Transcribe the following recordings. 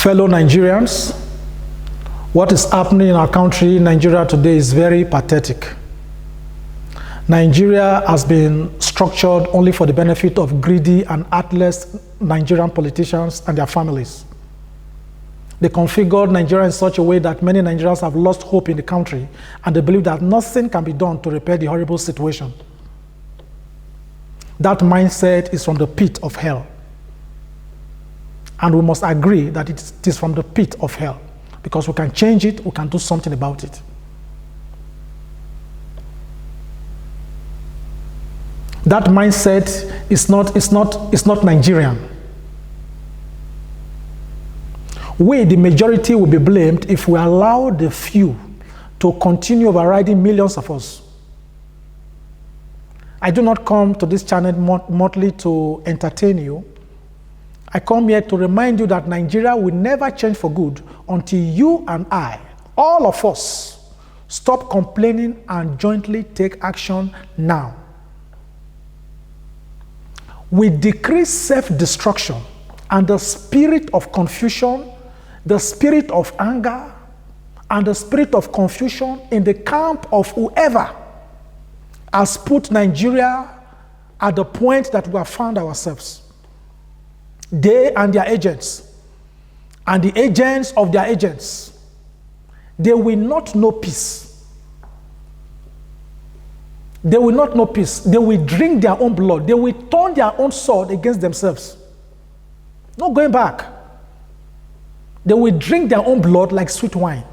Fellow Nigerians, what is happening in our country, Nigeria today, is very pathetic. Nigeria has been structured only for the benefit of greedy and heartless Nigerian politicians and their families. They configured Nigeria in such a way that many Nigerians have lost hope in the country, and they believe that nothing can be done to repair the horrible situation. That mindset is from the pit of hell. And we must agree that it is from the pit of hell, because we can change it, we can do something about it. That mindset is not Nigerian. We, the majority, will be blamed if we allow the few to continue overriding millions of us. I do not come to this channel monthly to entertain you. I come here to remind you that Nigeria will never change for good until you and I, all of us, stop complaining and jointly take action now. We decrease self-destruction and the spirit of confusion, the spirit of anger, and the spirit of confusion in the camp of whoever has put Nigeria at the point that we have found ourselves. They and their agents, and the agents of their agents, they will not know peace. They will not know peace. They will drink their own blood. They will turn their own sword against themselves. No going back. They will drink their own blood like sweet wine.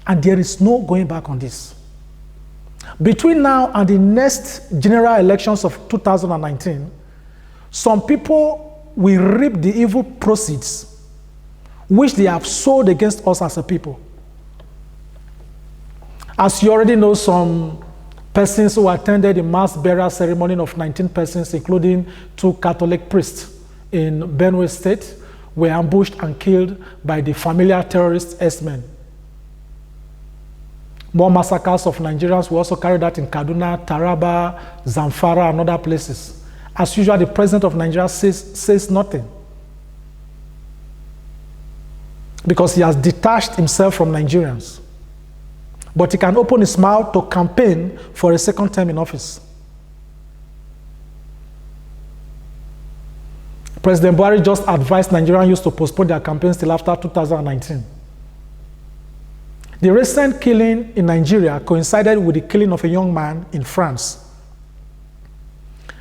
And there is no going back on this. Between now and the next general elections of 2019, some people will reap the evil proceeds which they have sowed against us as a people. As you already know, some persons who attended the mass burial ceremony of 19 persons, including 2 Catholic priests in Benue State, were ambushed and killed by the familiar terrorist S-men. More massacres of Nigerians were also carried out in Kaduna, Taraba, Zamfara, and other places. As usual, the president of Nigeria says nothing, because he has detached himself from Nigerians. But he can open his mouth to campaign for a second term in office. President Buhari just advised Nigerian youth to postpone their campaigns till after 2019. The recent killing in Nigeria coincided with the killing of a young man in France.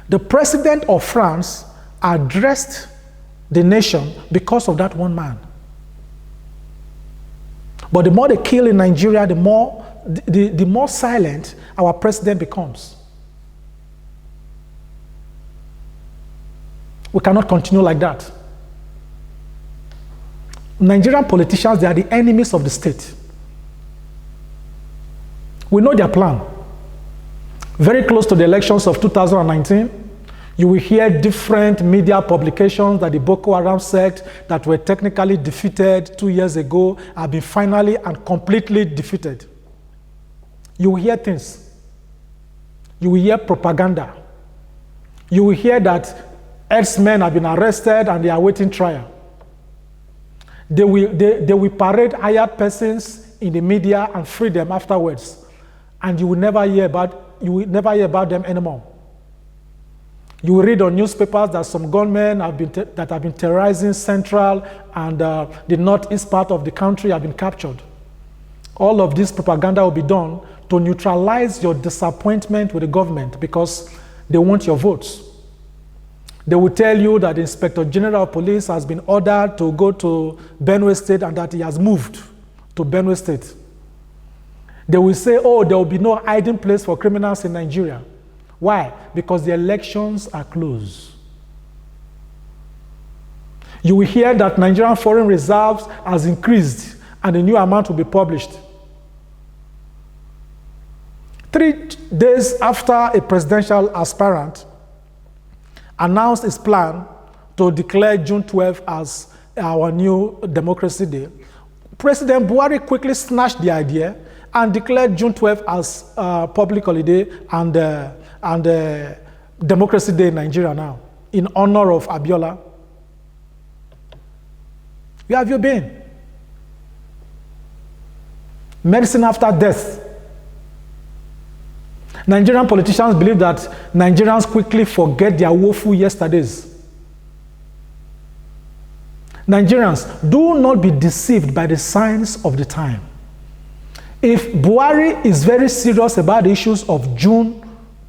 The president of France addressed the nation because of that one man. But the more they kill in Nigeria, the more silent our president becomes. We cannot continue like that. Nigerian politicians, they are the enemies of the state. We know their plan. Very close to the elections of 2019, you will hear different media publications that the Boko Haram sect that were technically defeated 2 years ago have been finally and completely defeated. You will hear things. You will hear propaganda. You will hear that ex-men have been arrested and they are awaiting trial. They will parade hired persons in the media and free them afterwards. And you will never hear about them anymore. You will read on newspapers that some gunmen have been terrorizing central and the northeast part of the country have been captured. All of this propaganda will be done to neutralize your disappointment with the government, because they want your votes. They will tell you that the Inspector General of Police has been ordered to go to Benue State and that he has moved to Benue State. They will say, oh, there will be no hiding place for criminals in Nigeria. Why? Because the elections are close. You will hear that Nigerian foreign reserves has increased and a new amount will be published. 3 days after a presidential aspirant announced his plan to declare June 12 as our new Democracy Day, President Buhari quickly snatched the idea and declared June 12 as public holiday and Democracy Day in Nigeria now, in honor of Abiola. Where have you been? Medicine after death. Nigerian politicians believe that Nigerians quickly forget their woeful yesterdays. Nigerians, do not be deceived by the signs of the time. If Buhari is very serious about the issues of June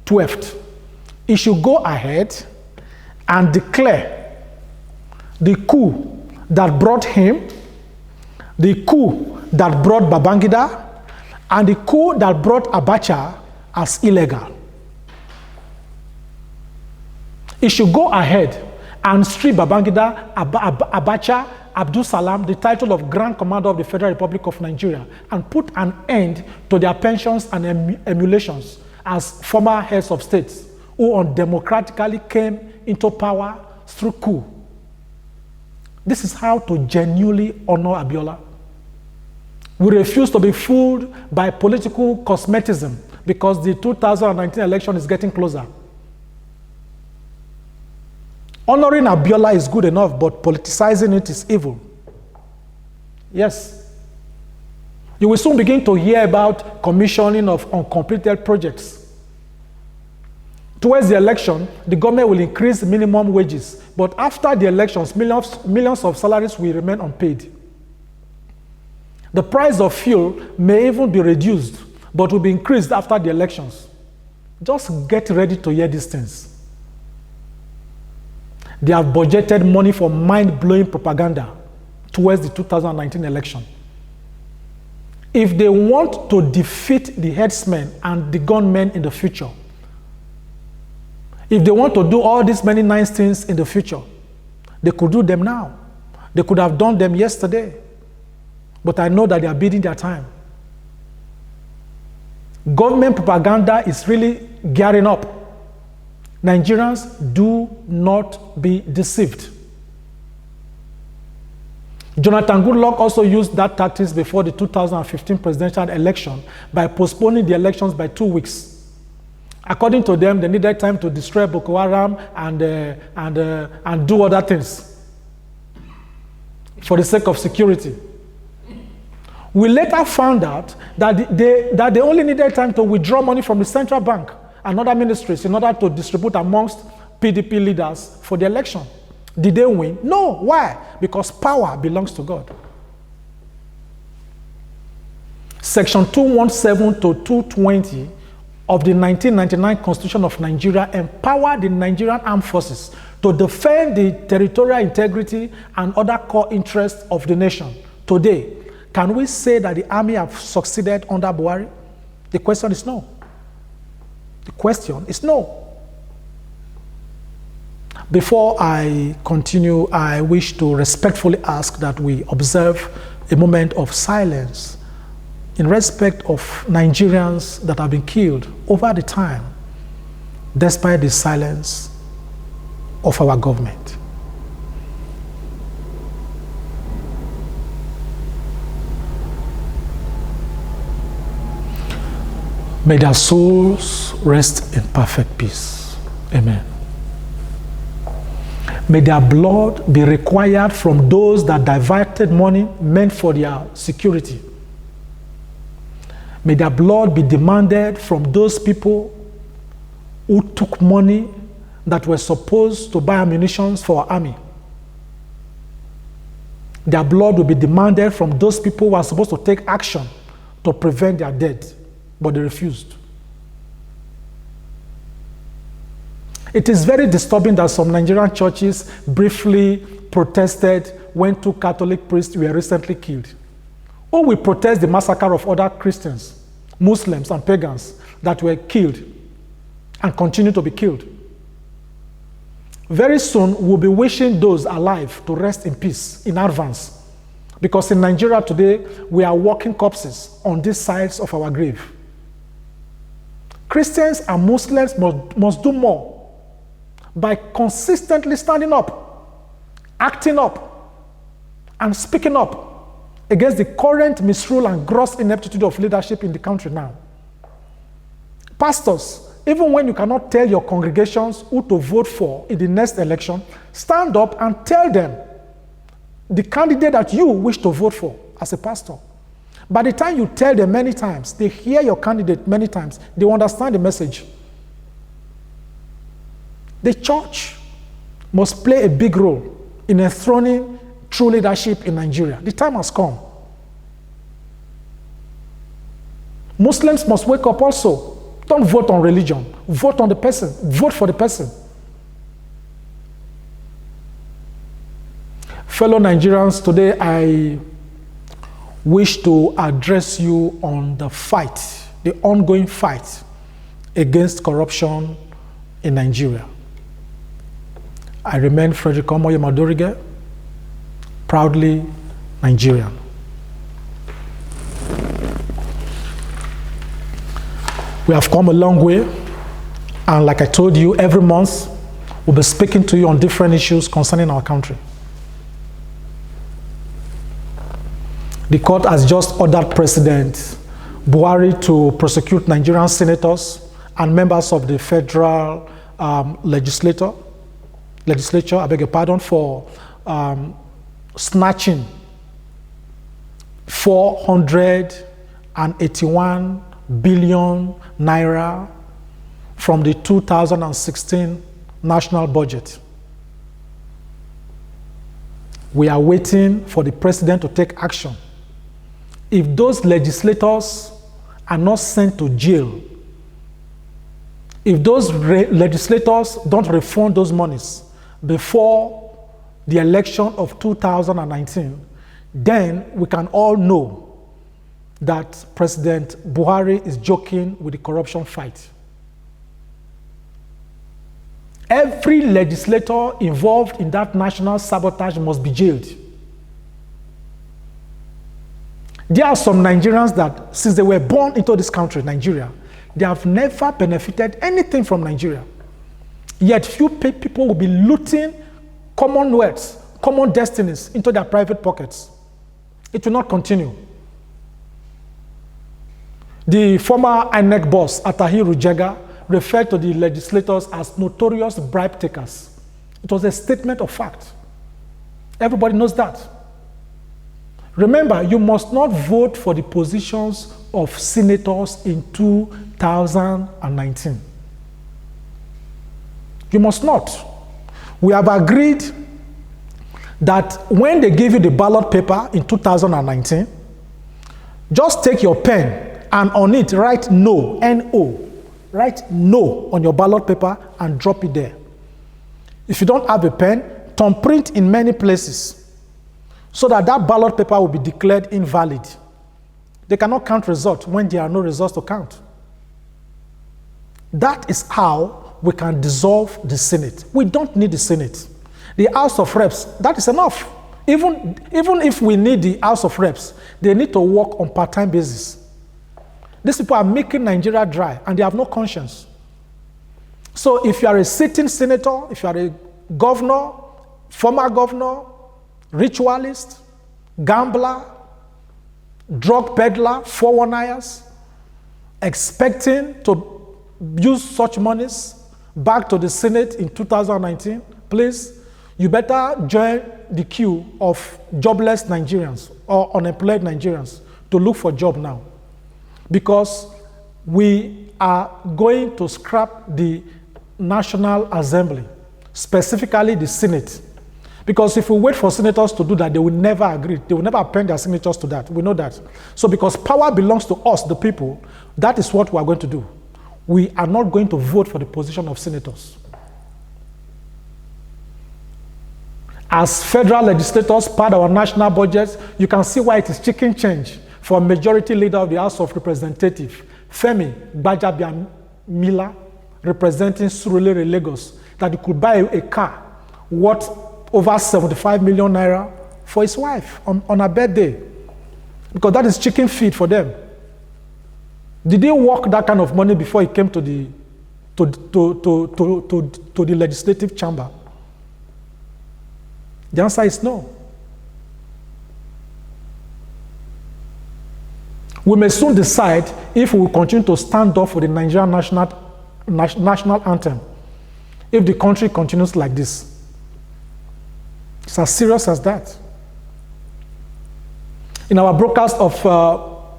12th, he should go ahead and declare the coup that brought him, the coup that brought Babangida, and the coup that brought Abacha as illegal. He should go ahead and strip Babangida, Abacha, Abdul Salam, the title of Grand Commander of the Federal Republic of Nigeria, and put an end to their pensions and emulations as former heads of states who undemocratically came into power through coup. This is how to genuinely honor Abiola. We refuse to be fooled by political cosmetism because the 2019 election is getting closer. Honoring Abiola is good enough, but politicizing it is evil. Yes. You will soon begin to hear about commissioning of uncompleted projects. Towards the election, the government will increase minimum wages, but after the elections, millions of salaries will remain unpaid. The price of fuel may even be reduced, but will be increased after the elections. Just get ready to hear these things. They have budgeted money for mind-blowing propaganda towards the 2019 election. If they want to defeat the headsmen and the gunmen in the future, if they want to do all these many nice things in the future, they could do them now. They could have done them yesterday. But I know that they are biding their time. Government propaganda is really gearing up. Nigerians, do not be deceived. Jonathan Goodluck also used that tactics before the 2015 presidential election by postponing the elections by 2 weeks. According to them, they needed time to destroy Boko Haram and do other things for the sake of security. We later found out that they only needed time to withdraw money from the central bank and other ministries in order to distribute amongst PDP leaders for the election. Did they win? No. Why? Because power belongs to God. Section 217 to 220 of the 1999 Constitution of Nigeria empowered the Nigerian Armed Forces to defend the territorial integrity and other core interests of the nation. Today, can we say that the army have succeeded under Buhari? The question is no. The question is no. Before I continue, I wish to respectfully ask that we observe a moment of silence in respect of Nigerians that have been killed over the time, despite the silence of our government. May their souls rest in perfect peace. Amen. May their blood be required from those that diverted money meant for their security. May their blood be demanded from those people who took money that were supposed to buy ammunition for our army. Their blood will be demanded from those people who are supposed to take action to prevent their death, but they refused. It is very disturbing that some Nigerian churches briefly protested when 2 Catholic priests were recently killed. Or we protest the massacre of other Christians, Muslims, and pagans that were killed and continue to be killed. Very soon, we'll be wishing those alive to rest in peace in advance. Because in Nigeria today, we are walking corpses on these sides of our grave. Christians and Muslims must do more by consistently standing up, acting up, and speaking up against the current misrule and gross ineptitude of leadership in the country now. Pastors, even when you cannot tell your congregations who to vote for in the next election, stand up and tell them the candidate that you wish to vote for as a pastor. By the time you tell them many times, they hear your candidate many times, they understand the message. The church must play a big role in enthroning true leadership in Nigeria. The time has come. Muslims must wake up also. Don't vote on religion. Vote on the person. Vote for the person. Fellow Nigerians, today I wish to address you on the fight, the ongoing fight against corruption in Nigeria. I remain Frederick Odorige, proudly Nigerian. We have come a long way, and like I told you, every month we'll be speaking to you on different issues concerning our country. The court has just ordered President Buhari to prosecute Nigerian senators and members of the federal legislature, I beg your pardon, for snatching 481 billion naira from the 2016 national budget. We are waiting for the president to take action. If those legislators are not sent to jail, if those legislators don't refund those monies before the election of 2019, then we can all know that President Buhari is joking with the corruption fight. Every legislator involved in that national sabotage must be jailed. There are some Nigerians that, since they were born into this country, Nigeria, they have never benefited anything from Nigeria. Yet few people will be looting commonwealths, common destinies into their private pockets. It will not continue. The former INEC boss, Atahiru Jega, referred to the legislators as notorious bribe takers. It was a statement of fact. Everybody knows that. Remember, you must not vote for the positions of senators in 2019. You must not. We have agreed that when they give you the ballot paper in 2019, just take your pen and on it write no, N-O. Write no on your ballot paper and drop it there. If you don't have a pen, thumbprint in many places so that that ballot paper will be declared invalid. They cannot count results when there are no results to count. That is how we can dissolve the Senate. We don't need the Senate. The House of Reps, that is enough. Even if we need the House of Reps, they need to work on part-time basis. These people are making Nigeria dry and they have no conscience. So if you are a sitting senator, if you are a governor, former governor, ritualist, gambler, drug peddler, 419ers, expecting to use such monies back to the Senate in 2019, please, you better join the queue of jobless Nigerians or unemployed Nigerians to look for a job now. Because we are going to scrap the National Assembly, specifically the Senate. Because if we wait for senators to do that, they will never agree. They will never append their signatures to that. We know that. So because power belongs to us, the people, that is what we are going to do. We are not going to vote for the position of senators. As federal legislators, part of our national budget, you can see why it is chicken change for majority leader of the House of Representatives, Femi Gbajabiamila, representing Surulere, Lagos, that he could buy a car worth over 75 million naira for his wife on her birthday, because that is chicken feed for them. Did he work that kind of money before he came to the legislative chamber? The answer is no. We may soon decide if we will continue to stand up for the Nigerian national anthem if the country continues like this. It's as serious as that. In our broadcast of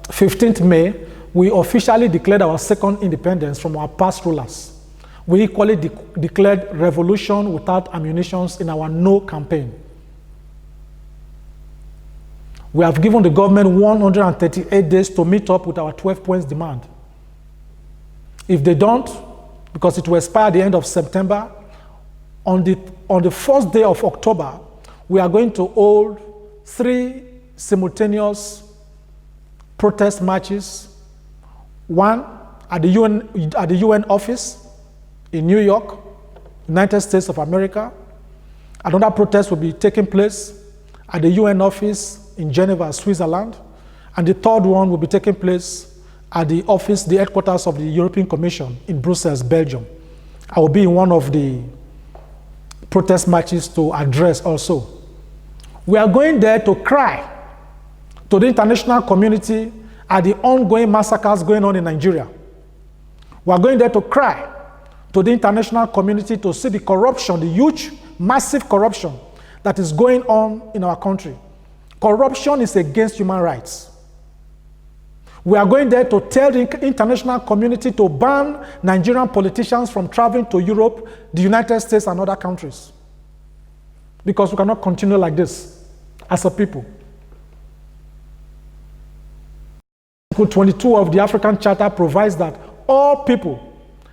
15th May, we officially declared our second independence from our past rulers. We equally declared revolution without ammunition in our No campaign. We have given the government 138 days to meet up with our 12 points demand. If they don't, because it will expire at the end of September, on the first day of October, we are going to hold 3 simultaneous protest marches. One at the UN office in New York, United States of America. Another protest will be taking place at the UN office in Geneva, Switzerland. And the third one will be taking place at the headquarters of the European Commission in Brussels, Belgium. I will be in one of the protest marches to address also. We are going there to cry to the international community at the ongoing massacres going on in Nigeria. We are going there to cry to the international community to see the corruption, the huge, massive corruption that is going on in our country. Corruption is against human rights. We are going there to tell the international community to ban Nigerian politicians from traveling to Europe, the United States, and other countries. Because we cannot continue like this as a people. Article 22 of the African Charter provides that all people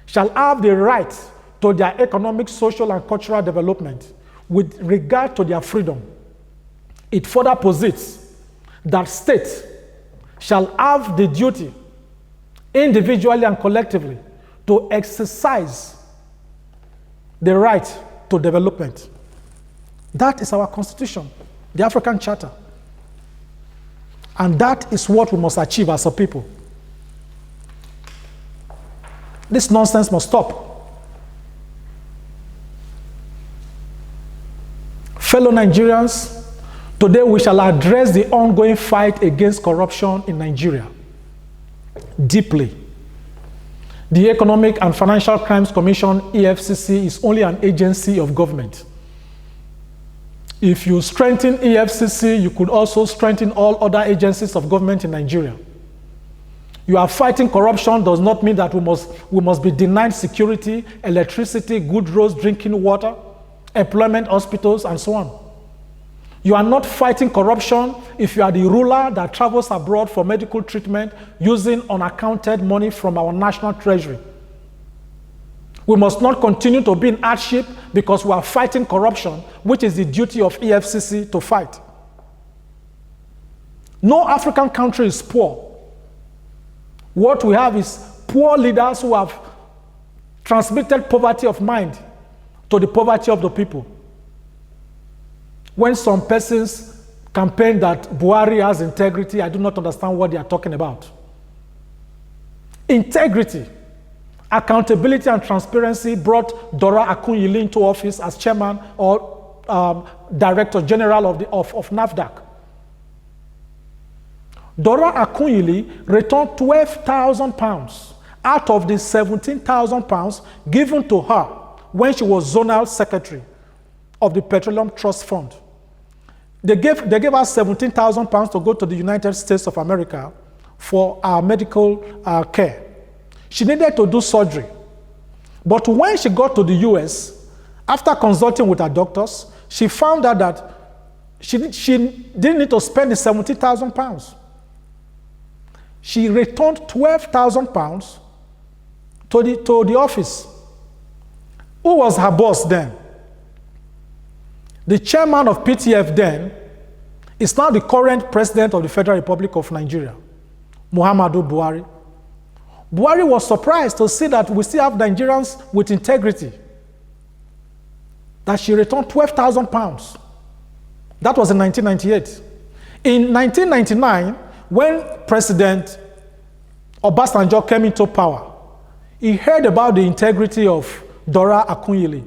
shall have the right to their economic, social, and cultural development with regard to their freedom. It further posits that states shall have the duty, individually and collectively, to exercise the right to development. That is our constitution, the African Charter. And that is what we must achieve as a people. This nonsense must stop. Fellow Nigerians, today we shall address the ongoing fight against corruption in Nigeria deeply. The Economic and Financial Crimes Commission, EFCC, is only an agency of government. If you strengthen EFCC, you could also strengthen all other agencies of government in Nigeria. You are fighting corruption does not mean that we must be denied security, electricity, good roads, drinking water, employment, hospitals, and so on. You are not fighting corruption if you are the ruler that travels abroad for medical treatment using unaccounted money from our national treasury. We must not continue to be in hardship because we are fighting corruption, which is the duty of EFCC to fight. No African country is poor. What we have is poor leaders who have transmitted poverty of mind to the poverty of the people. When some persons campaign that Buhari has integrity, I do not understand what they are talking about. Integrity, accountability, and transparency brought Dora Akunyili into office as chairman or director general of NAFDAC. Dora Akunyili returned £12,000 out of the £17,000 given to her when she was zonal secretary of the Petroleum Trust Fund. They gave her £17,000 to go to the United States of America for medical care. She needed to do surgery. But when she got to the US, after consulting with her doctors, she found out that she didn't need to spend the £70,000. She returned £12,000 to the office. Who was her boss then? The chairman of PTF then is now the current president of the Federal Republic of Nigeria, Muhammadu Buhari. Buhari was surprised to see that we still have Nigerians with integrity, that she returned £12,000. That was in 1998. In 1999, when President Obasanjo came into power, he heard about the integrity of Dora Akunyili.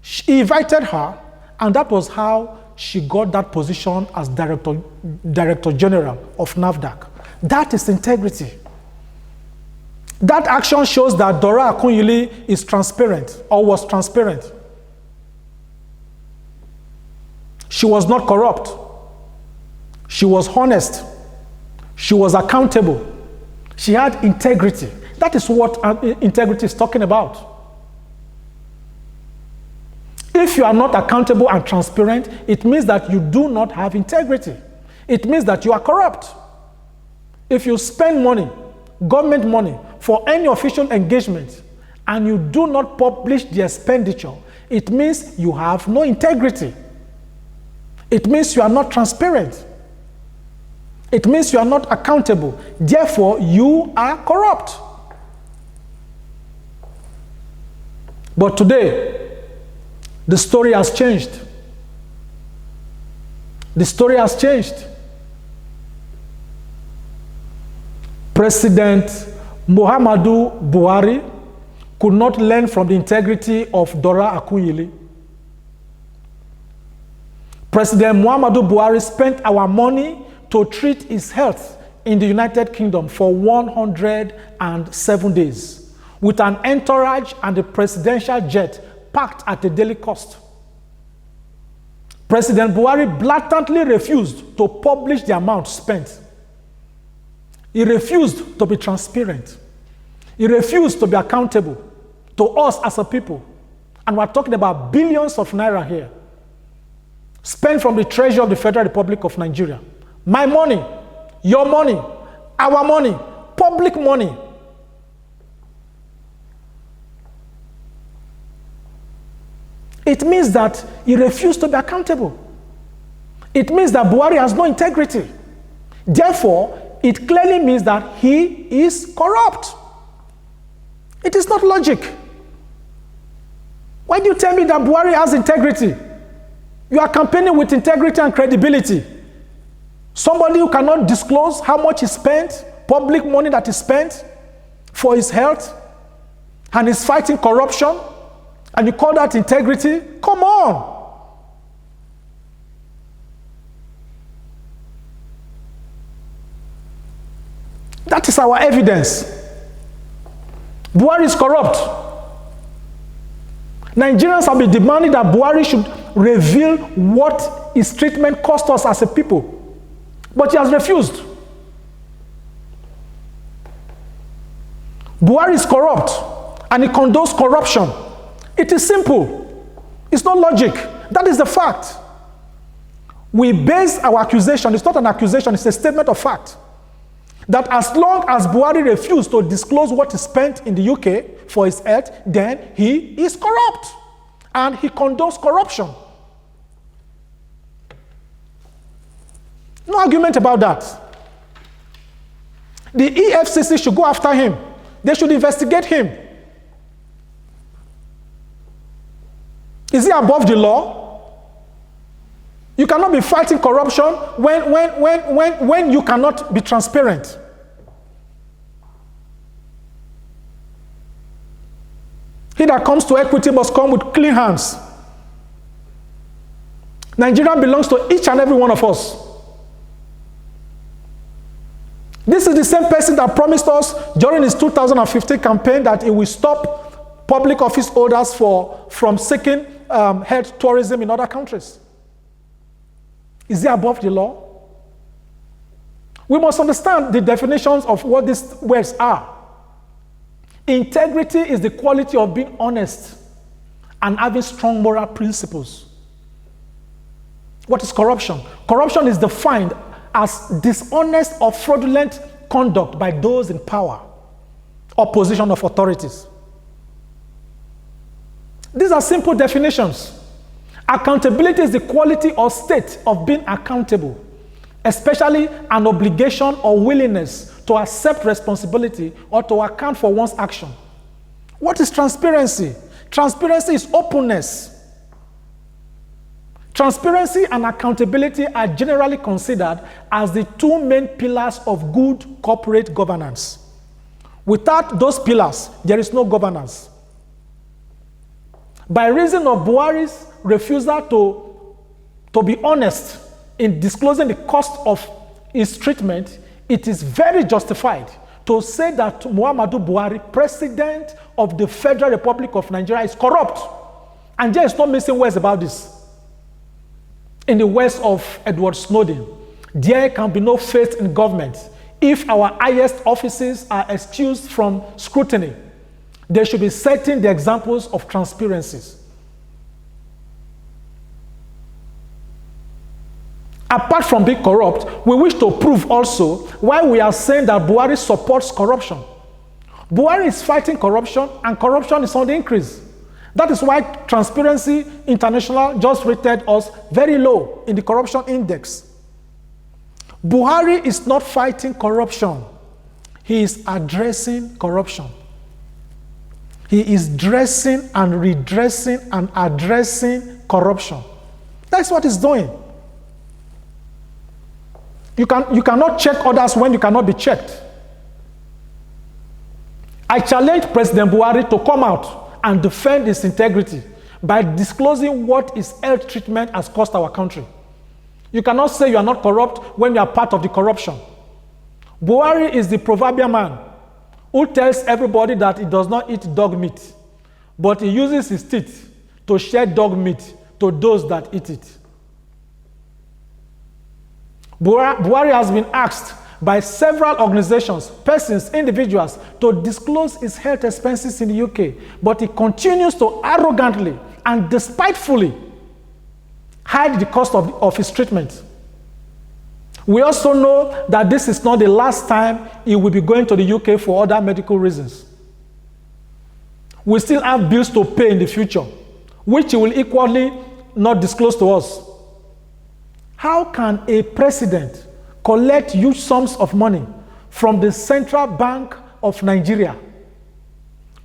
He invited her, and that was how she got that position as Director General of NAFDAC. That is integrity. That action shows that Dora Akunyili is transparent, or was transparent. She was not corrupt. She was honest. She was accountable. She had integrity. That is what integrity is talking about. If you are not accountable and transparent, it means that you do not have integrity. It means that you are corrupt. If you spend money, government money, for any official engagement, and you do not publish the expenditure, it means you have no integrity. It means you are not transparent. It means you are not accountable. Therefore, you are corrupt. But today, the story has changed. The story has changed. President Muhammadu Buhari could not learn from the integrity of Dora Akunyili. President Muhammadu Buhari spent our money to treat his health in the United Kingdom for 107 days with an entourage and a presidential jet parked at a daily cost. President Buhari blatantly refused to publish the amount spent. He refused to be transparent. He refused to be accountable to us as a people. And we're talking about billions of naira here, spent from the treasury of the Federal Republic of Nigeria. My money, your money, our money, public money. It means that he refused to be accountable. It means that Buhari has no integrity. Therefore, it clearly means that he is corrupt. It is not logic. Why do you tell me that Buhari has integrity? You are campaigning with integrity and credibility. Somebody who cannot disclose how much he spent, public money that he spent for his health, and is fighting corruption, and you call that integrity? Come on. That is our evidence. Buhari is corrupt. Nigerians have been demanding that Buhari should reveal what his treatment cost us as a people. But he has refused. Buhari is corrupt and he condones corruption. It is simple. It's not logic. That is the fact. We base our accusation, it's not an accusation, it's a statement of fact, that as long as Buhari refused to disclose what he spent in the UK for his health, then he is corrupt and he condones corruption. No argument about that. The EFCC should go after him. They should investigate him. Is he above the law? You cannot be fighting corruption when you cannot be transparent. He that comes to equity must come with clean hands. Nigeria belongs to each and every one of us. This is the same person that promised us during his 2015 campaign that he will stop public office holders from seeking health tourism in other countries. Is he above the law? We must understand the definitions of what these words are. Integrity is the quality of being honest and having strong moral principles. What is corruption? Corruption is defined as dishonest or fraudulent conduct by those in power or position of authorities. These are simple definitions. Accountability is the quality or state of being accountable, especially an obligation or willingness to accept responsibility or to account for one's action. What is transparency? Transparency is openness. Transparency and accountability are generally considered as the two main pillars of good corporate governance. Without those pillars, there is no governance. By reason of Buhari's refusal to be honest in disclosing the cost of his treatment, it is very justified to say that Muhammadu Buhari, President of the Federal Republic of Nigeria, is corrupt. And there is no missing words about this. In the words of Edward Snowden, There can be no faith in government if our highest offices are excused from scrutiny. They should be setting the examples of transparencies. Apart from being corrupt, we wish to prove also why we are saying that Buhari supports corruption. Buhari is fighting corruption, and corruption is on the increase. That is why Transparency International just rated us very low in the corruption index. Buhari is not fighting corruption. He is addressing corruption. He is dressing and redressing and addressing corruption. That's what he's doing. You cannot check others when you cannot be checked. I challenge President Buhari to come out and defend his integrity by disclosing what his health treatment has cost our country. You cannot say you are not corrupt when you are part of the corruption. Buhari is the proverbial man who tells everybody that he does not eat dog meat, but he uses his teeth to share dog meat to those that eat it. Buhari has been asked by several organizations, persons, individuals to disclose his health expenses in the UK, but he continues to arrogantly and despitefully hide the cost of his treatment. We also know that this is not the last time he will be going to the UK for other medical reasons. We still have bills to pay in the future, which he will equally not disclose to us. How can a president collect huge sums of money from the Central Bank of Nigeria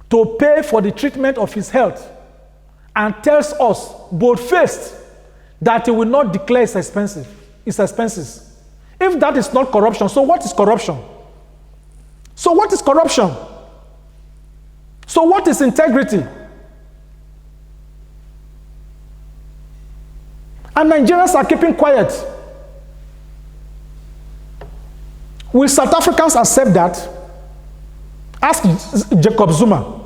to pay for the treatment of his health and tells us bold-faced that he will not declare his expenses? If that is not corruption, so what is corruption? So what is corruption? So what is integrity? And Nigerians are keeping quiet. Will South Africans accept that? Ask Jacob Zuma.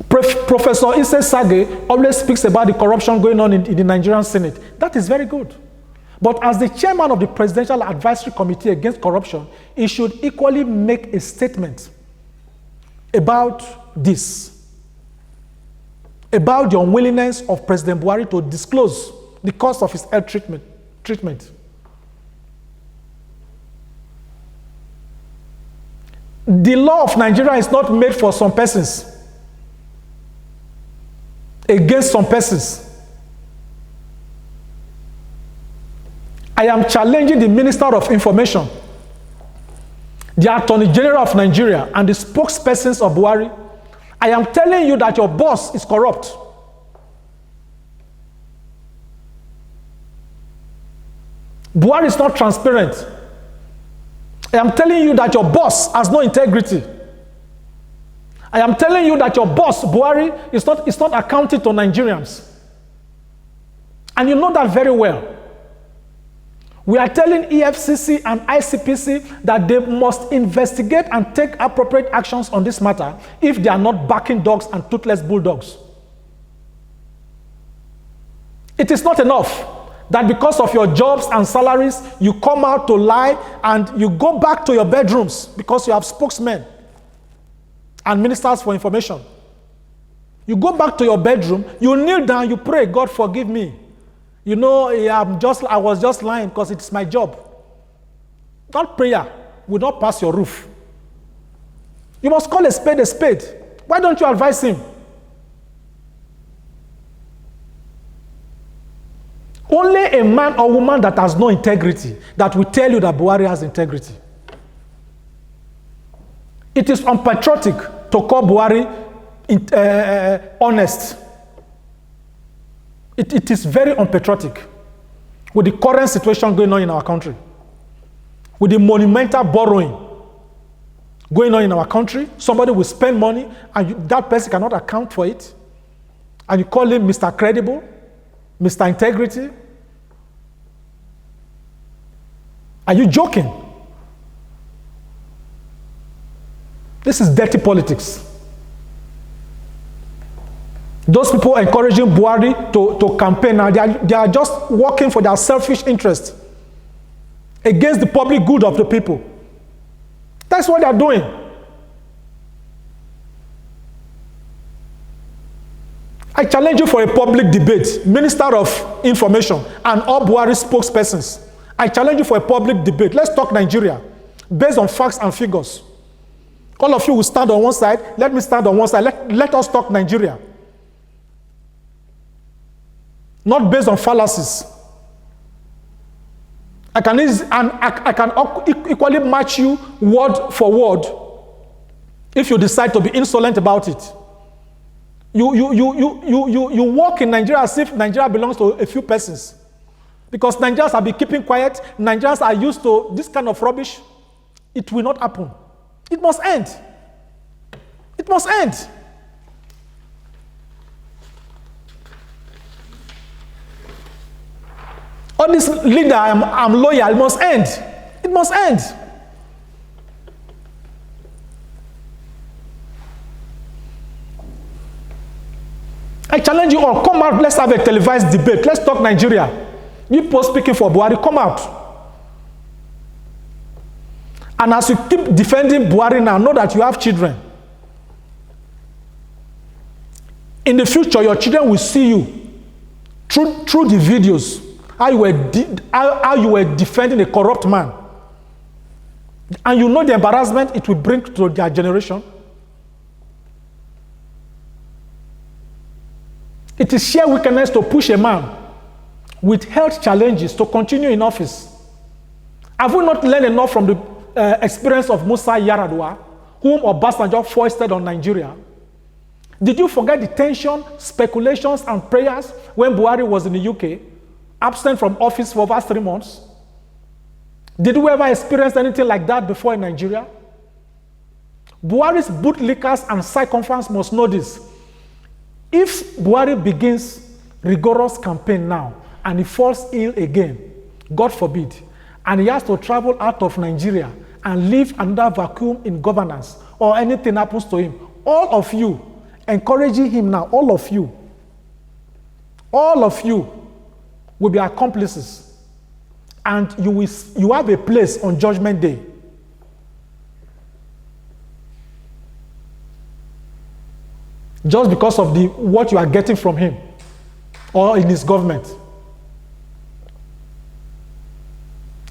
Professor Isse Sage always speaks about the corruption going on in the Nigerian Senate. That is very good. But as the chairman of the Presidential Advisory Committee Against Corruption, he should equally make a statement about this, about the unwillingness of President Buhari to disclose the cost of his health treatment. The law of Nigeria is not made for some persons, against some persons. I am challenging the Minister of Information, the Attorney General of Nigeria, and the spokespersons of Buhari. I am telling you that your boss is corrupt. Buhari is not transparent. I am telling you that your boss has no integrity. I am telling you that your boss, Buhari, is not accounting to Nigerians. And you know that very well. We are telling EFCC and ICPC that they must investigate and take appropriate actions on this matter if they are not backing dogs and toothless bulldogs. It is not enough that because of your jobs and salaries, you come out to lie and you go back to your bedrooms because you have spokesmen and ministers for information. You go back to your bedroom, you kneel down, you pray, God forgive me. You know, I was just lying because it's my job. That prayer will not pass your roof. You must call a spade a spade. Why don't you advise him? Only a man or woman that has no integrity that will tell you that Buhari has integrity. It is unpatriotic to call Buhari honest. It is very unpatriotic with the current situation going on in our country, with the monumental borrowing going on in our country. Somebody will spend money and that person cannot account for it, and you call him Mr. Credible, Mr. Integrity. Are you joking? This is dirty politics. Those people encouraging Buhari to campaign now, they are just working for their selfish interest against the public good of the people. That's what they are doing. I challenge you for a public debate, Minister of Information and all Buhari spokespersons. I challenge you for a public debate. Let's talk Nigeria based on facts and figures. All of you will stand on one side. Let me stand on one side. Let us talk Nigeria. Not based on fallacies. I can equally match you word for word if you decide to be insolent about it. You walk in Nigeria as if Nigeria belongs to a few persons. Because Nigerians have been keeping quiet, Nigerians are used to this kind of rubbish. It will not happen. It must end. It must end. All this leader, I'm loyal, it must end. It must end. I challenge you all, come out, let's have a televised debate. Let's talk Nigeria. You people speaking for Buhari, come out. And as you keep defending Buhari now, know that you have children. In the future, your children will see you through the videos, how you were defending a corrupt man. And you know the embarrassment it will bring to their generation. It is sheer wickedness to push a man with health challenges to continue in office. Have we not learned enough from the experience of Musa Yar'Adua, whom Obasanjo foisted on Nigeria? Did you forget the tension, speculations, and prayers when Buhari was in the UK, absent from office for over 3 months? Did we ever experience anything like that before in Nigeria? Buhari's bootlickers and circumference must know this. If Buhari begins rigorous campaign now and he falls ill again, God forbid, and he has to travel out of Nigeria and leave another vacuum in governance, or anything happens to him, all of you encouraging him now, all of you will be accomplices, and you have a place on Judgment Day. Just because of what you are getting from him or in his government.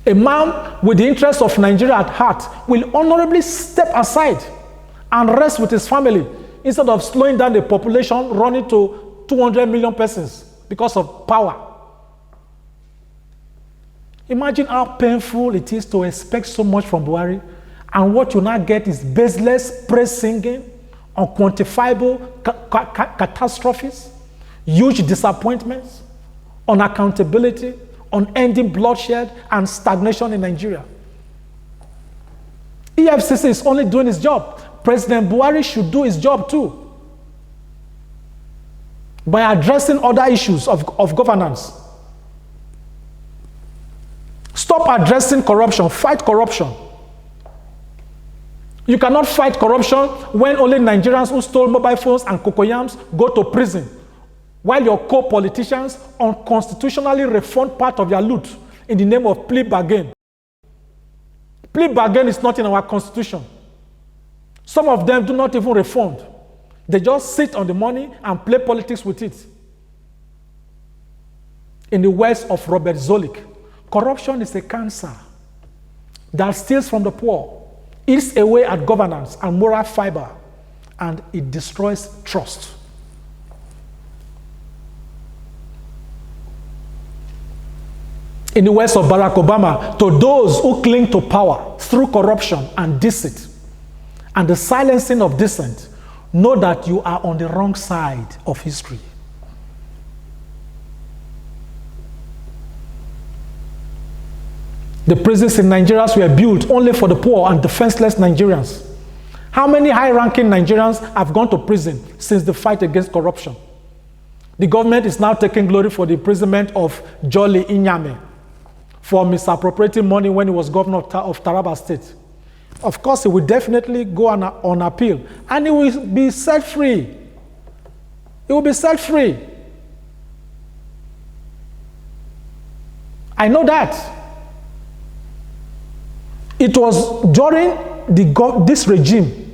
A man with the interests of Nigeria at heart will honorably step aside and rest with his family instead of slowing down the population running to 200 million persons because of power. Imagine how painful it is to expect so much from Buhari, and what you now get is baseless praise singing, unquantifiable catastrophes, huge disappointments, unaccountability, unending bloodshed, and stagnation in Nigeria. EFCC is only doing its job. President Buhari should do his job too, by addressing other issues of governance. Stop addressing corruption, fight corruption. You cannot fight corruption when only Nigerians who stole mobile phones and cocoyams go to prison, while your co-politicians unconstitutionally refund part of their loot in the name of plea bargain. Plea bargain is not in our constitution. Some of them do not even refund. They just sit on the money and play politics with it. In the words of Robert Zolik, corruption is a cancer that steals from the poor, eats away at governance and moral fiber, and it destroys trust. In the words of Barack Obama, to those who cling to power through corruption and deceit and the silencing of dissent, know that you are on the wrong side of history. The prisons in Nigeria were built only for the poor and defenseless Nigerians. How many high-ranking Nigerians have gone to prison since the fight against corruption? The government is now taking glory for the imprisonment of Jolly Inyame for misappropriating money when he was governor of Taraba State. Of course, he will definitely go on appeal, and he will be set free. He will be set free. I know that. It was during this regime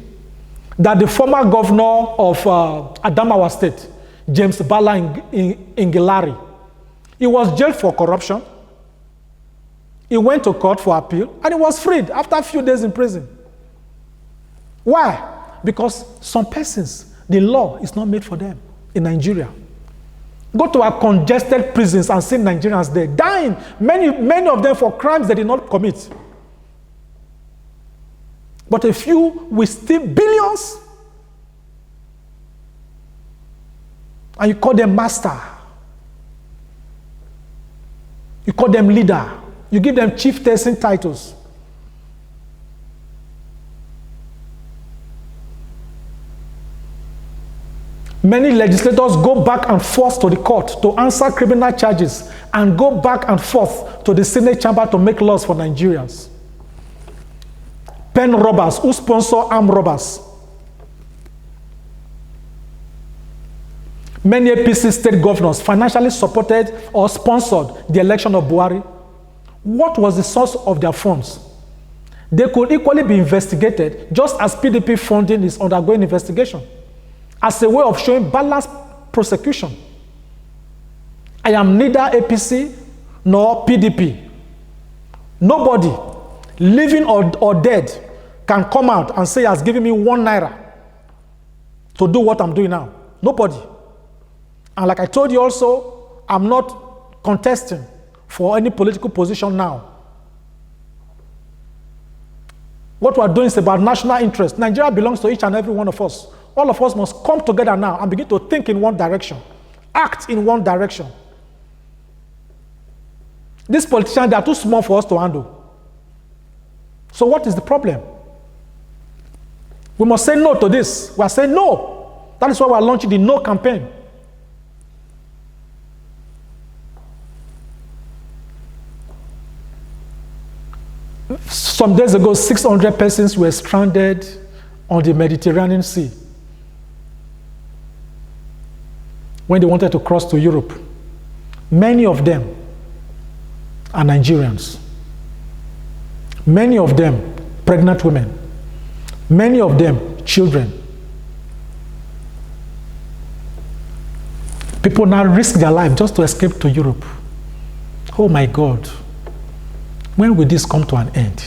that the former governor of Adamawa State, James Bala Ingilari, he was jailed for corruption. He went to court for appeal, and he was freed after a few days in prison. Why? Because some persons, the law is not made for them in Nigeria. Go to our congested prisons and see Nigerians there dying, many of them for crimes they did not commit. But a few will steal billions, and you call them master. You call them leader. You give them chieftain titles. Many legislators go back and forth to the court to answer criminal charges and go back and forth to the Senate chamber to make laws for Nigerians. Pen robbers who sponsor armed robbers. Many APC state governors financially supported or sponsored the election of Buhari. What was the source of their funds? They could equally be investigated, just as PDP funding is undergoing investigation, as a way of showing balanced prosecution. I am neither APC nor PDP. Nobody, living or dead, can come out and say he has given me 1 naira to do what I'm doing now. Nobody. And like I told you also, I'm not contesting for any political position now. What we're doing is about national interest. Nigeria belongs to each and every one of us. All of us must come together now and begin to think in one direction, act in one direction. These politicians, they are too small for us to handle. So what is the problem? We must say no to this. We are saying no. That is why we are launching the no campaign. Some days ago, 600 persons were stranded on the Mediterranean Sea when they wanted to cross to Europe. Many of them are Nigerians. Many of them pregnant women. Many of them children. People now risk their life just to escape to Europe. Oh my God. When will this come to an end?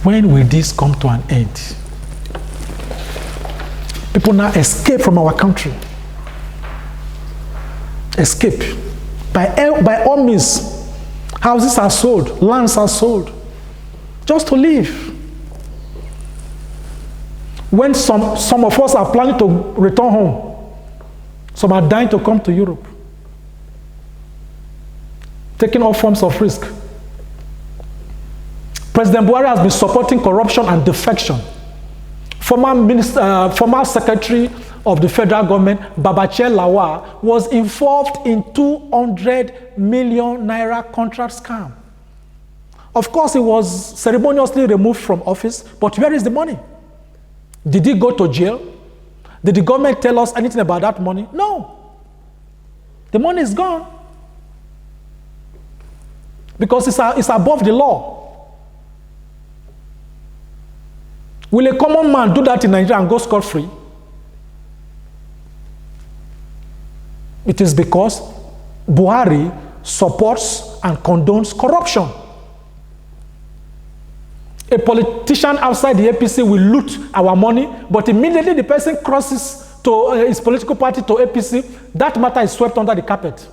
When will this come to an end? People now escape from our country. Escape. By all means. Houses are sold, lands are sold, just to live. When some of us are planning to return home, some are dying to come to Europe, taking all forms of risk. President Buhari has been supporting corruption and defection. Former Secretary of the federal government, Babachir Lawal, was involved in 200 million naira contract scam. Of course, he was ceremoniously removed from office, but where is the money? Did he go to jail? Did the government tell us anything about that money? No. The money is gone. Because it's above the law. Will a common man do that in Nigeria and go scot-free? It is because Buhari supports and condones corruption. A politician outside the APC will loot our money, but immediately the person crosses to his political party, to APC, that matter is swept under the carpet.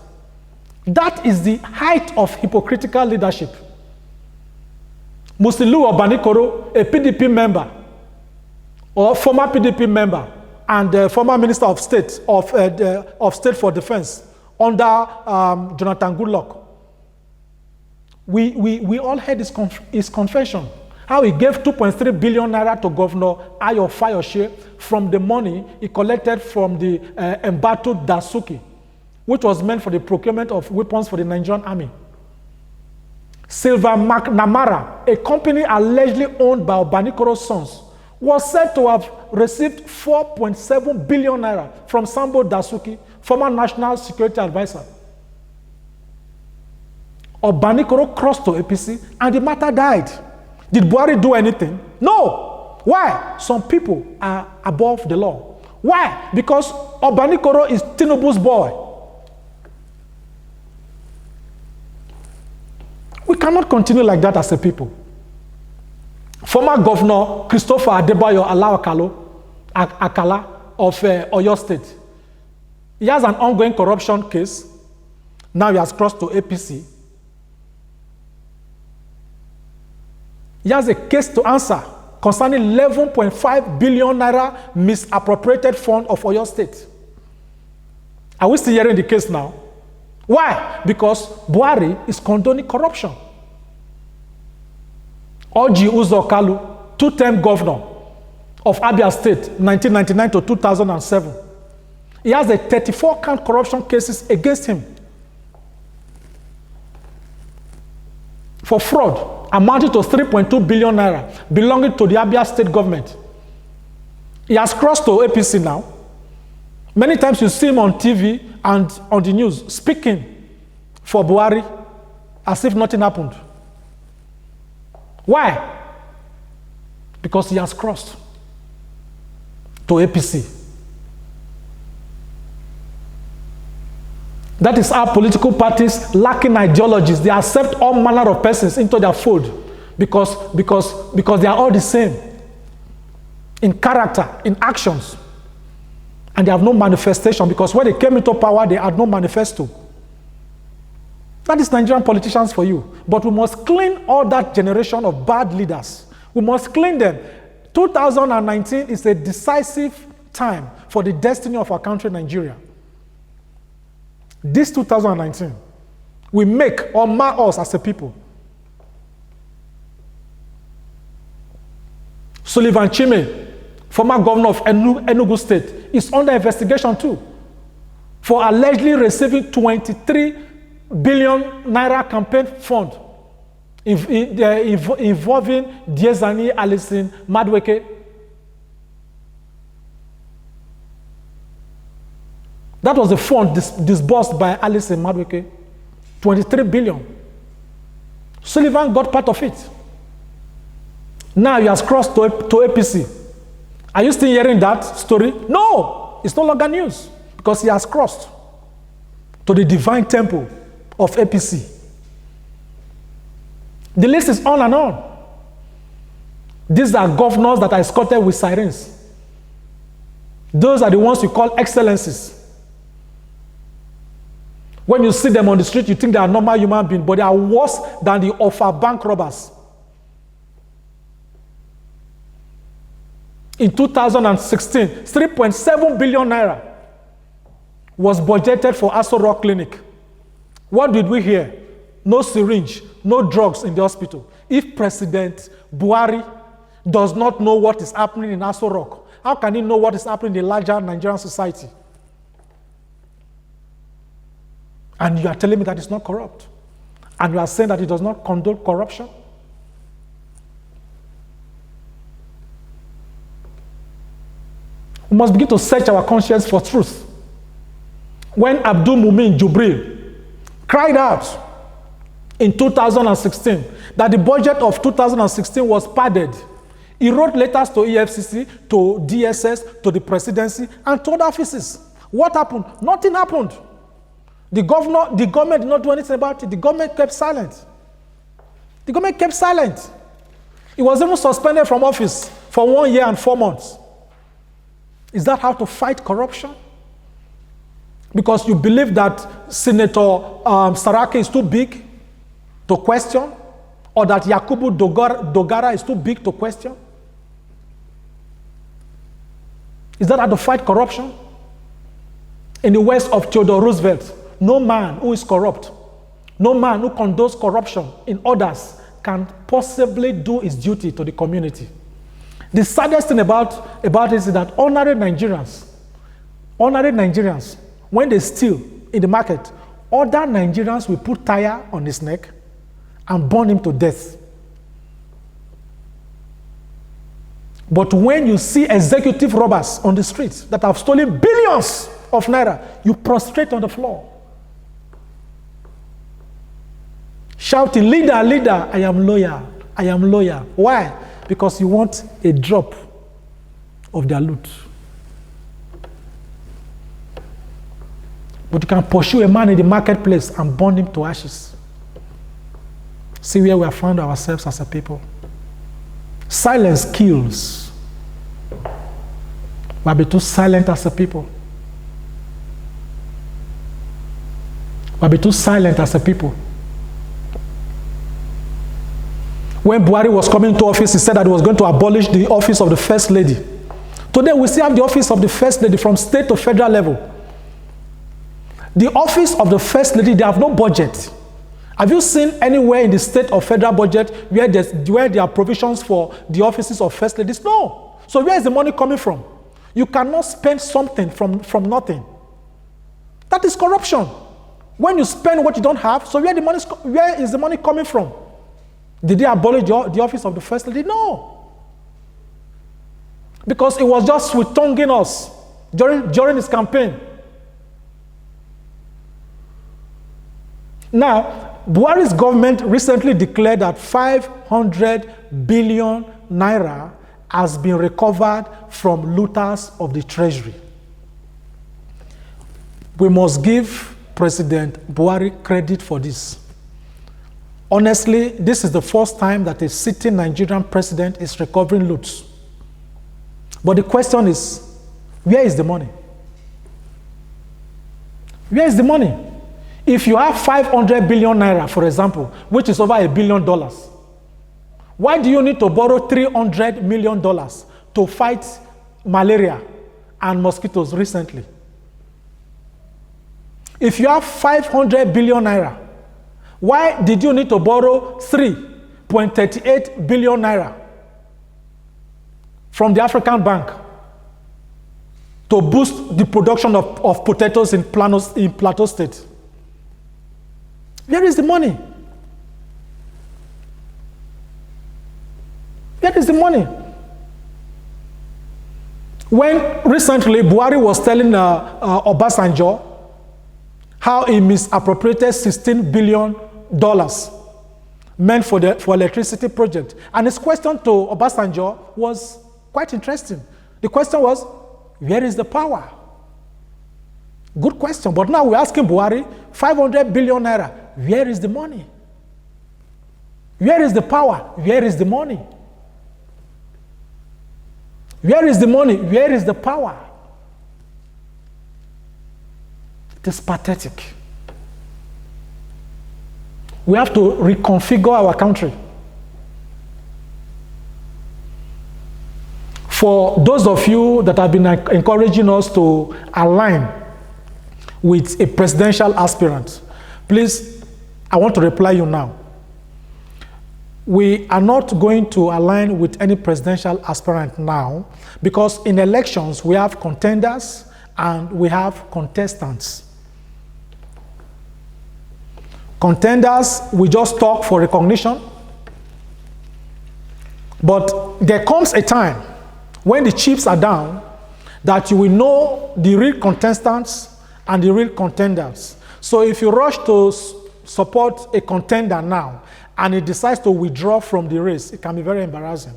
That is the height of hypocritical leadership. Musiliu Obanikoro, a PDP member, or former PDP member, and former Minister of State State for Defense under Jonathan Goodluck. We all heard his confession, how he gave 2.3 billion naira to Governor Ayo Fayose from the money he collected from the embattled Dasuki, which was meant for the procurement of weapons for the Nigerian army. Silver Namara, a company allegedly owned by Obanikoro's sons, was said to have received 4.7 billion naira from Sambo Dasuki, former National Security Advisor. Obanikoro crossed to APC and the matter died. Did Buhari do anything? No. Why? Some people are above the law. Why? Because Obanikoro is Tinubu's boy. We cannot continue like that as a people. Former Governor Christopher Adebayo Akala of Oyo State. He has an ongoing corruption case. Now he has crossed to APC. He has a case to answer concerning 11.5 billion naira misappropriated fund of Oyo State. Are we still hearing the case now? Why? Because Buhari is condoning corruption. Orji Uzor Kalu, two-term governor of Abia State, 1999 to 2007. He has a 34-count corruption cases against him for fraud amounting to 3.2 billion naira belonging to the Abia State government. He has crossed to APC now. Many times you see him on TV and on the news speaking for Buhari as if nothing happened. Why? Because he has crossed to APC. That is how political parties lacking ideologies, they accept all manner of persons into their fold because they are all the same in character, in actions. And they have no manifestation because when they came into power, they had no manifesto. That is Nigerian politicians for you. But we must clean all that generation of bad leaders. We must clean them. 2019 is a decisive time for the destiny of our country, Nigeria. This 2019 will make or mar us as a people. Sullivan Chime, former governor of Enugu State, is under investigation too for allegedly receiving 23 billion naira campaign fund involving Diezani Alison Madweke. That was the fund disbursed by Alison Madweke, 23 billion. Sullivan got part of it. Now he has crossed to APC. Are you still hearing that story? No, it's no longer news because he has crossed to the divine temple of APC. The list is on and on. These are governors that are escorted with sirens. Those are the ones you call excellencies. When you see them on the street, you think they are normal human beings, but they are worse than the offer bank robbers. In 2016, 3.7 billion naira was budgeted for Aso Rock Clinic. What did we hear? No syringe, no drugs in the hospital. If President Buhari does not know what is happening in Aso Rock, how can he know what is happening in the larger Nigerian society? And you are telling me that it's not corrupt. And you are saying that it does not condone corruption? We must begin to search our conscience for truth. When Abdul Mumin Jubril cried out in 2016 that the budget of 2016 was padded, he wrote letters to EFCC, to DSS, to the presidency, and to other offices. What happened? Nothing happened. The government did not do anything about it. The government kept silent. The government kept silent. It was even suspended from office for 1 year and 4 months. Is that how to fight corruption? Because you believe that Senator Saraki is too big to question, or that Yakubu Dogara is too big to question? Is that how to fight corruption? In the words of Theodore Roosevelt, no man who is corrupt, no man who condones corruption in others can possibly do his duty to the community. The saddest thing about this is that ordinary Nigerians, when they steal in the market, other Nigerians will put tire on his neck and burn him to death. But when you see executive robbers on the streets that have stolen billions of naira, you prostrate on the floor, shouting, "Leader, leader, I am loyal, I am loyal." Why? Because you want a drop of their loot. But you can pursue a man in the marketplace and burn him to ashes. See where we have found ourselves as a people. Silence kills. We have been too silent as a people. We have been too silent as a people. When Buhari was coming to office, he said that he was going to abolish the office of the First Lady. Today, we still have the office of the First Lady from state to federal level. The office of the First Lady, they have no budget. Have you seen anywhere in the state or federal budget where there are provisions for the offices of First Ladies? No. So where is the money coming from? You cannot spend something from nothing. That is corruption. When you spend what you don't have, so where is the money coming from? Did they abolish the office of the First Lady? No. Because it was just sweet-tonguing us during his campaign. Now, Buhari's government recently declared that 500 billion naira has been recovered from looters of the treasury. We must give President Buhari credit for this. Honestly, this is the first time that a sitting Nigerian president is recovering loot. But the question is, where is the money? Where is the money? If you have 500 billion naira, for example, which is over $1 billion, why do you need to borrow $300 million to fight malaria and mosquitoes recently? If you have 500 billion naira, why did you need to borrow 3.38 billion naira from the African Bank to boost the production of potatoes in Plateau State? Where is the money? Where is the money? When recently Buhari was telling Obasanjo how he misappropriated $16 billion meant for electricity project. And his question to Obasanjo was quite interesting. The question was, where is the power? Good question. But now we're asking Buhari, 500 billion naira, where is the money? Where is the power? Where is the money? Where is the money? Where is the power? It is pathetic. We have to reconfigure our country. For those of you that have been encouraging us to align with a presidential aspirant, please, I want to reply you now. We are not going to align with any presidential aspirant now because in elections we have contenders and we have contestants. Contenders, we just talk for recognition. But there comes a time when the chips are down that you will know the real contestants and the real contenders. So if you rush to support a contender now and he decides to withdraw from the race, it can be very embarrassing.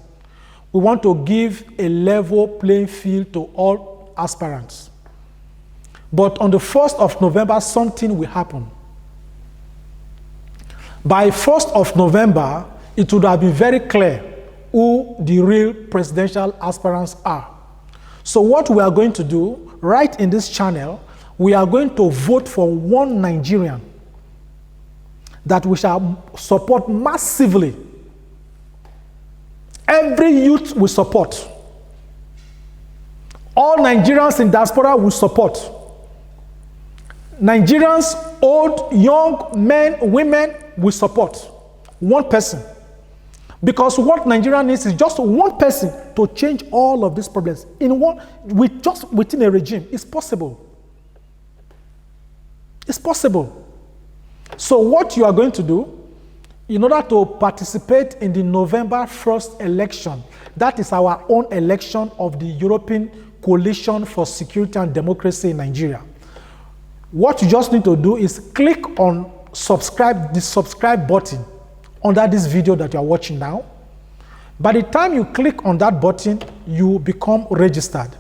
We want to give a level playing field to all aspirants. But on the 1st of November, something will happen. By 1st of November, it would have been very clear who the real presidential aspirants are. So what we are going to do, right in this channel, we are going to vote for one Nigerian that we shall support massively. Every youth will support. All Nigerians in diaspora will support. Nigerians, old, young, men, women, will support one person. Because what Nigeria needs is just one person to change all of these problems within a regime. It's possible. It's possible. So what you are going to do, in order to participate in the November 1st election, That is our own election of the European Coalition for Security and Democracy in Nigeria. What you just need to do is click on subscribe, the subscribe button under this video that you are watching now. By the time you click on that button, you become registered.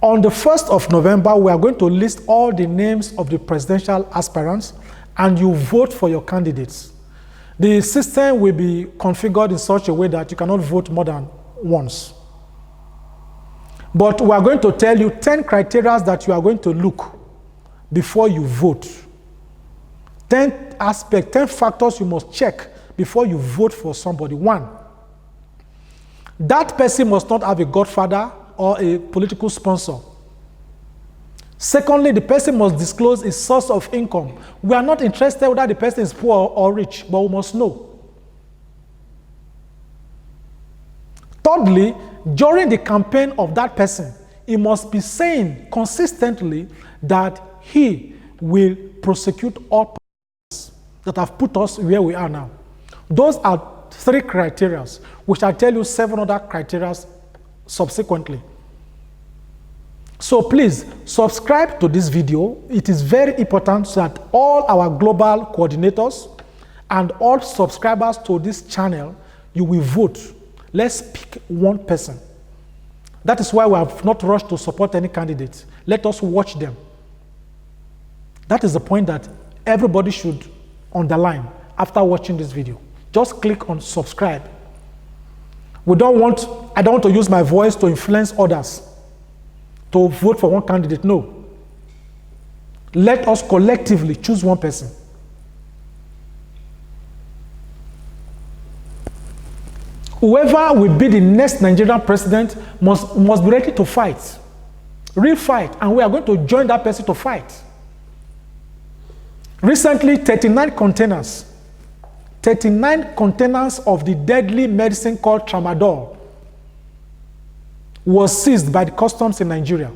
On the 1st of November, we are going to list all the names of the presidential aspirants, and you vote for your candidates. The system will be configured in such a way that you cannot vote more than once. But we are going to tell you 10 criteria that you are going to look before you vote. 10 aspects, 10 factors you must check before you vote for somebody. 1, that person must not have a godfather or a political sponsor. Secondly, the person must disclose his source of income. We are not interested whether the person is poor or rich, but we must know. Thirdly, during the campaign of that person, he must be saying consistently that he will prosecute all persons that have put us where we are now. Those are 3 criteria, which I'll tell you 7 other criteria subsequently. So please subscribe to this video. It is very important so that all our global coordinators and all subscribers to this channel, you will vote. Let's pick one person. That is why we have not rushed to support any candidate. Let us watch them. That is the point that everybody should underline after watching this video. Just click on subscribe. I don't want to use my voice to influence others to vote for one candidate. No. Let us collectively choose one person. Whoever will be the next Nigerian president must be ready to fight. Real fight. And we are going to join that person to fight. Recently, 39 containers of the deadly medicine called tramadol was seized by the customs in Nigeria.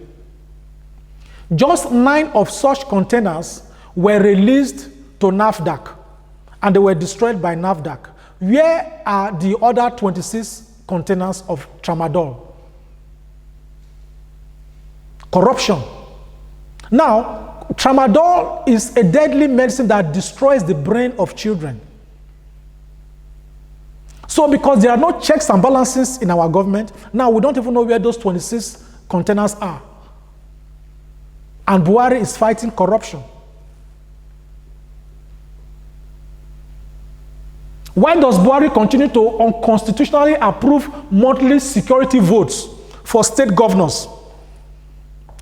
Just 9 of such containers were released to NAFDAC, and they were destroyed by NAFDAC. Where are the other 26 containers of tramadol? Corruption. Now, tramadol is a deadly medicine that destroys the brain of children. So because there are no checks and balances in our government, now we don't even know where those 26 containers are. And Buhari is fighting corruption. Why does Buhari continue to unconstitutionally approve monthly security votes for state governors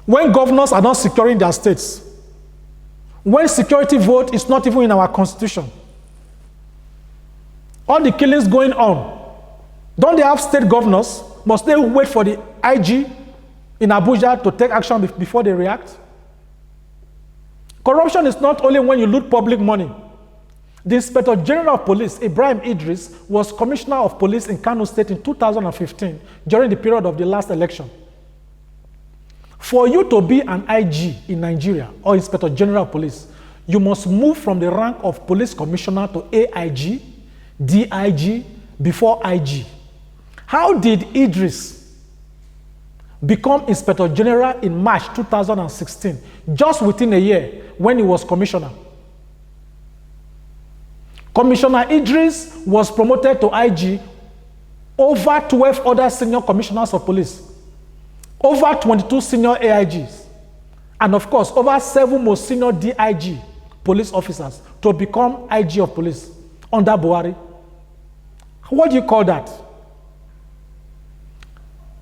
when governors are not securing their states? When security vote is not even in our constitution? All the killings going on, don't they have state governors? Must they wait for the IG in Abuja to take action before they react? Corruption is not only when you loot public money. The Inspector General of Police, Ibrahim Idris, was Commissioner of Police in Kano State in 2015 during the period of the last election. For you to be an IG in Nigeria or Inspector General of Police, you must move from the rank of Police Commissioner to AIG, DIG, before IG. How did Idris become Inspector General in March 2016, just within a year when he was Commissioner? Commissioner Idris was promoted to IG over 12 other senior commissioners of police, over 22 senior AIGs, and of course, over 7 most senior DIG police officers to become IG of police under Buhari. What do you call that?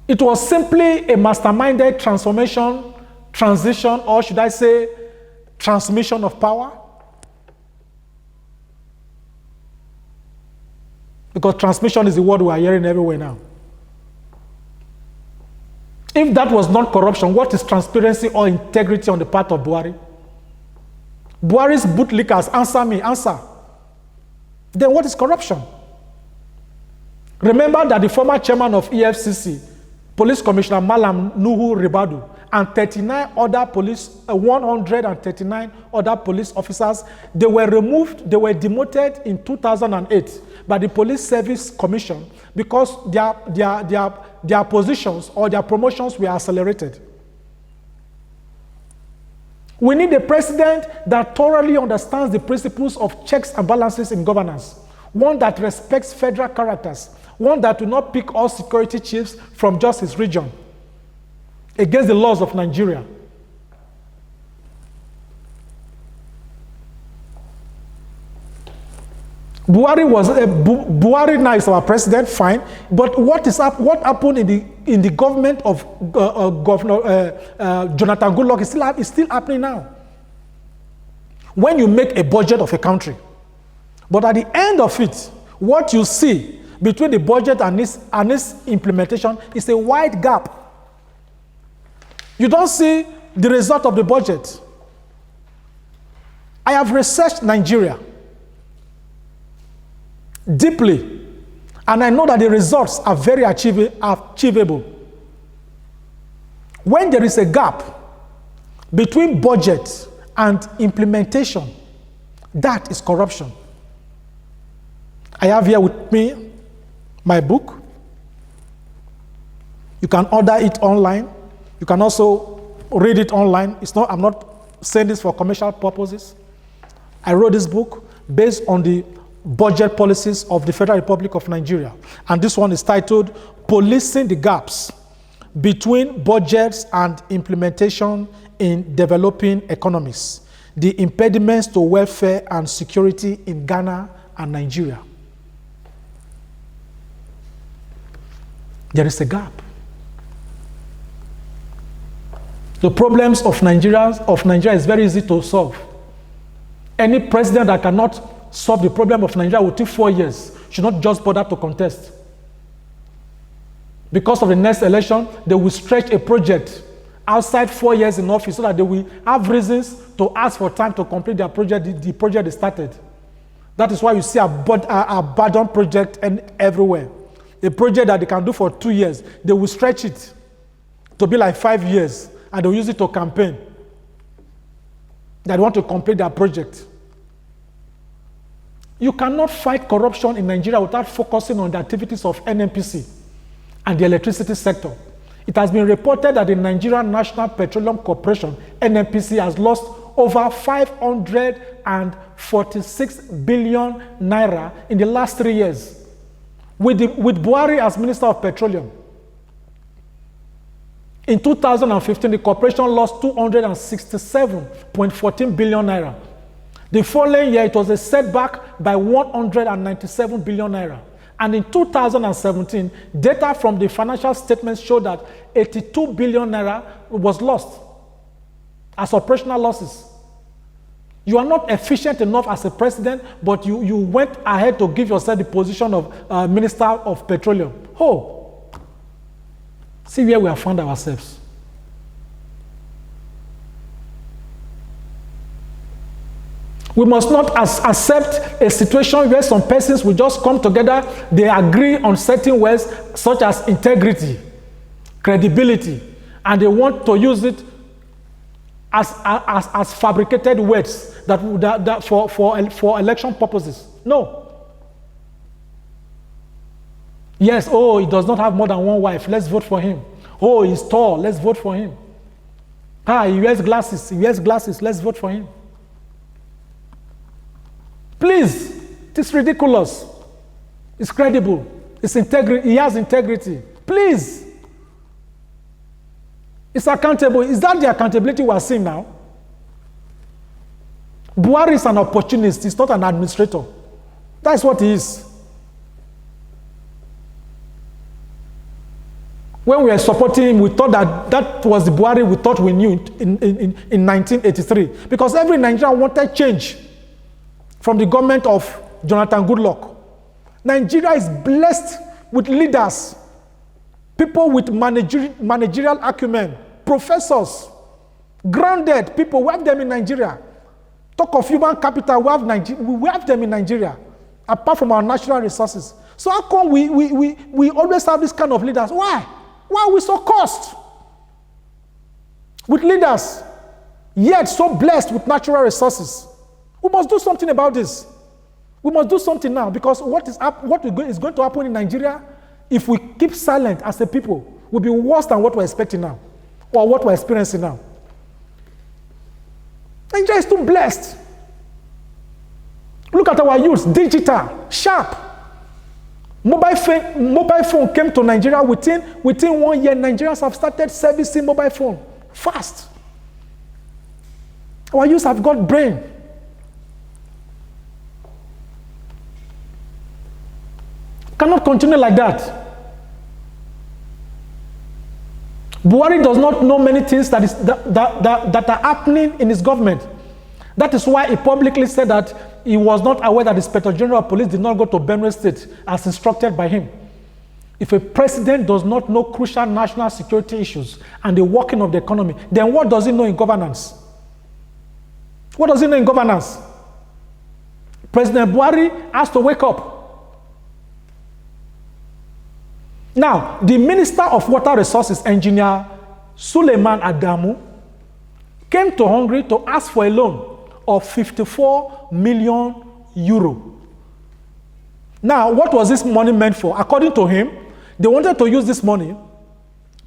It was simply a masterminded transformation, transition, or should I say, transmission of power? Because transmission is the word we are hearing everywhere now. If that was not corruption, what is transparency or integrity on the part of Buhari? Buhari's bootlickers, answer me, answer. Then what is corruption? Remember that the former chairman of EFCC, Police Commissioner Malam Nuhu Ribadu, and 39 other police, 139 other police officers, they were removed, they were demoted in 2008 by the Police Service Commission because their positions or their promotions were accelerated. We need a president that thoroughly understands the principles of checks and balances in governance, one that respects federal characters, one that will not pick all security chiefs from just his region against the laws of Nigeria. Buhari now is our president, fine. But what happened in the government of Governor Jonathan Goodluck is still happening now. When you make a budget of a country, but at the end of it, what you see between the budget and its implementation is a wide gap. You don't see the result of the budget. I have researched Nigeria deeply, and I know that the results are very achievable. When there is a gap between budget and implementation, that is corruption. I have here with me my book. You can order it online. You can also read it online. I'm not saying this for commercial purposes. I wrote this book based on the budget policies of the Federal Republic of Nigeria. And this one is titled Policing the Gaps Between Budgets and Implementation in Developing Economies, the Impediments to Welfare and Security in Ghana and Nigeria. There is a gap. The problems of Nigeria is very easy to solve. Any president that cannot solve the problem of Nigeria within 4 years should not just bother to contest. Because of the next election, they will stretch a project outside 4 years in office so that they will have reasons to ask for time to complete their project, the project they started. That is why you see a abandoned project everywhere. A project that they can do for 2 years, they will stretch it to be like 5 years, and they'll use it to campaign. They want to complete their project. You cannot fight corruption in Nigeria without focusing on the activities of NNPC and the electricity sector. It has been reported that the Nigerian National Petroleum Corporation, NNPC, has lost over 546 billion naira in the last 3 years. With Buhari as Minister of Petroleum. In 2015, the corporation lost 267.14 billion naira. The following year, it was a setback by 197 billion naira. And in 2017, data from the financial statements showed that 82 billion naira was lost as operational losses. You are not efficient enough as a president, but you went ahead to give yourself the position of Minister of Petroleum. Oh, see where we have found ourselves. We must not accept a situation where some persons will just come together, they agree on certain words such as integrity, credibility, and they want to use it as fabricated words that for election purposes. No. Yes, oh, he does not have more than one wife, let's vote for him. Oh, he's tall, let's vote for him. He wears glasses, let's vote for him. Please, it is ridiculous. It's credible. It's integrity. He has integrity. Please. It's accountable. Is that the accountability we are seeing now? Buhari is an opportunist. He's not an administrator. That's what he is. When we were supporting him, we thought that was the Buhari we thought we knew in 1983. Because every Nigerian wanted change from the government of Jonathan Goodluck. Nigeria is blessed with leaders, people with managerial acumen, professors, grounded people. We have them in Nigeria. Talk of human capital, we have them in Nigeria, apart from our natural resources. So how come we always have this kind of leaders? Why? Why are we so cursed? with leaders, yet so blessed with natural resources. We must do something about this. We must do something now, because what is going to happen in Nigeria if we keep silent as a people will be worse than what we're expecting now or what we're experiencing now. Nigeria is too blessed. Look at our youth, digital, sharp. Mobile phone came to Nigeria within 1 year. Nigerians have started servicing mobile phone fast. Our youth have got brain. Cannot continue like that. Buhari does not know many things that are happening in his government. That is why he publicly said that he was not aware that the Inspector General of Police did not go to Benue State as instructed by him. If a president does not know crucial national security issues and the working of the economy, then what does he know in governance? What does he know in governance? President Buhari has to wake up. Now, the Minister of Water Resources, Engineer Suleiman Adamu, came to Hungary to ask for a loan of 54 million euro. Now, what was this money meant for? According to him, they wanted to use this money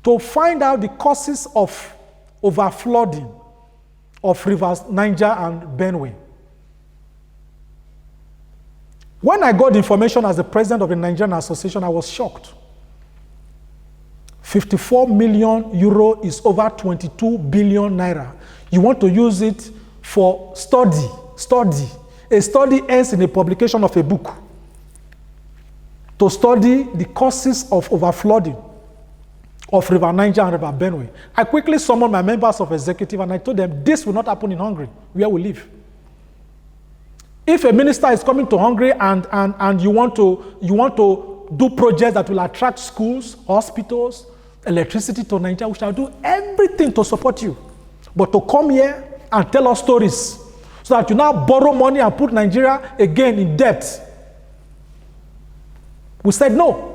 to find out the causes of overflooding of rivers Niger and Benue. When I got the information as the president of the Nigerian Association, I was shocked. 54 million euro is over 22 billion naira. You want to use it for study. A study ends in a publication of a book to study the causes of overflooding of River Niger and River Benue. I quickly summoned my members of executive and I told them this will not happen in Hungary, where we live. If a minister is coming to Hungary and you want to do projects that will attract schools, hospitals, electricity to Nigeria, we shall do everything to support you. But to come here and tell us stories so that you now borrow money and put Nigeria again in debt, we said no.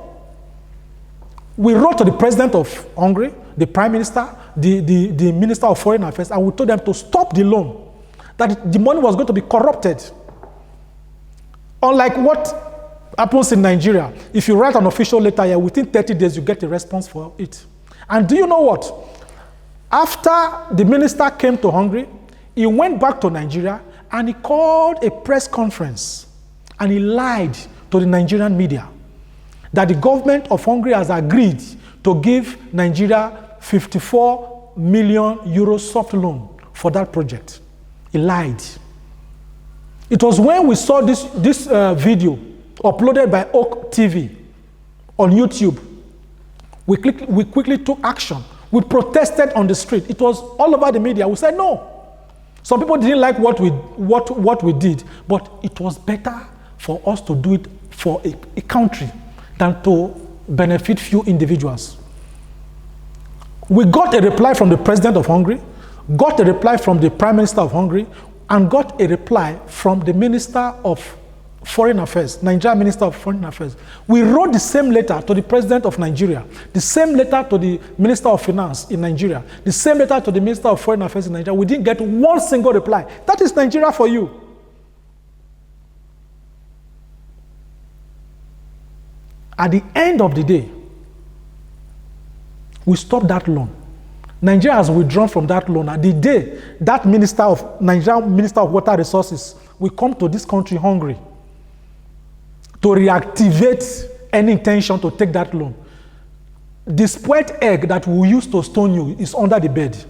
We wrote to the president of Hungary, the prime minister, the minister of foreign affairs, and we told them to stop the loan, that the money was going to be corrupted. Unlike what happens in Nigeria, if you write an official letter here, within 30 days you get a response for it. And do you know what? After the minister came to Hungary, he went back to Nigeria and he called a press conference and he lied to the Nigerian media that the government of Hungary has agreed to give Nigeria 54 million euro soft loan for that project. He lied. It was when we saw this video uploaded by Oak TV on YouTube, we quickly took action. We protested on the street. It was all over the media. We said no. Some people didn't like what we did, but it was better for us to do it for a country than to benefit few individuals. We got a reply from the president of Hungary, got a reply from the prime minister of Hungary, and got a reply from the minister of Foreign Affairs, Nigerian Minister of Foreign Affairs. We wrote the same letter to the President of Nigeria, the same letter to the Minister of Finance in Nigeria, the same letter to the Minister of Foreign Affairs in Nigeria. We didn't get one single reply. That is Nigeria for you. At the end of the day, we stopped that loan. Nigeria has withdrawn from that loan. At the day that Nigerian Minister of Water Resources will come to this country, Hungary, to reactivate any intention to take that loan, the spoiled egg that we use to stone you is under the bed.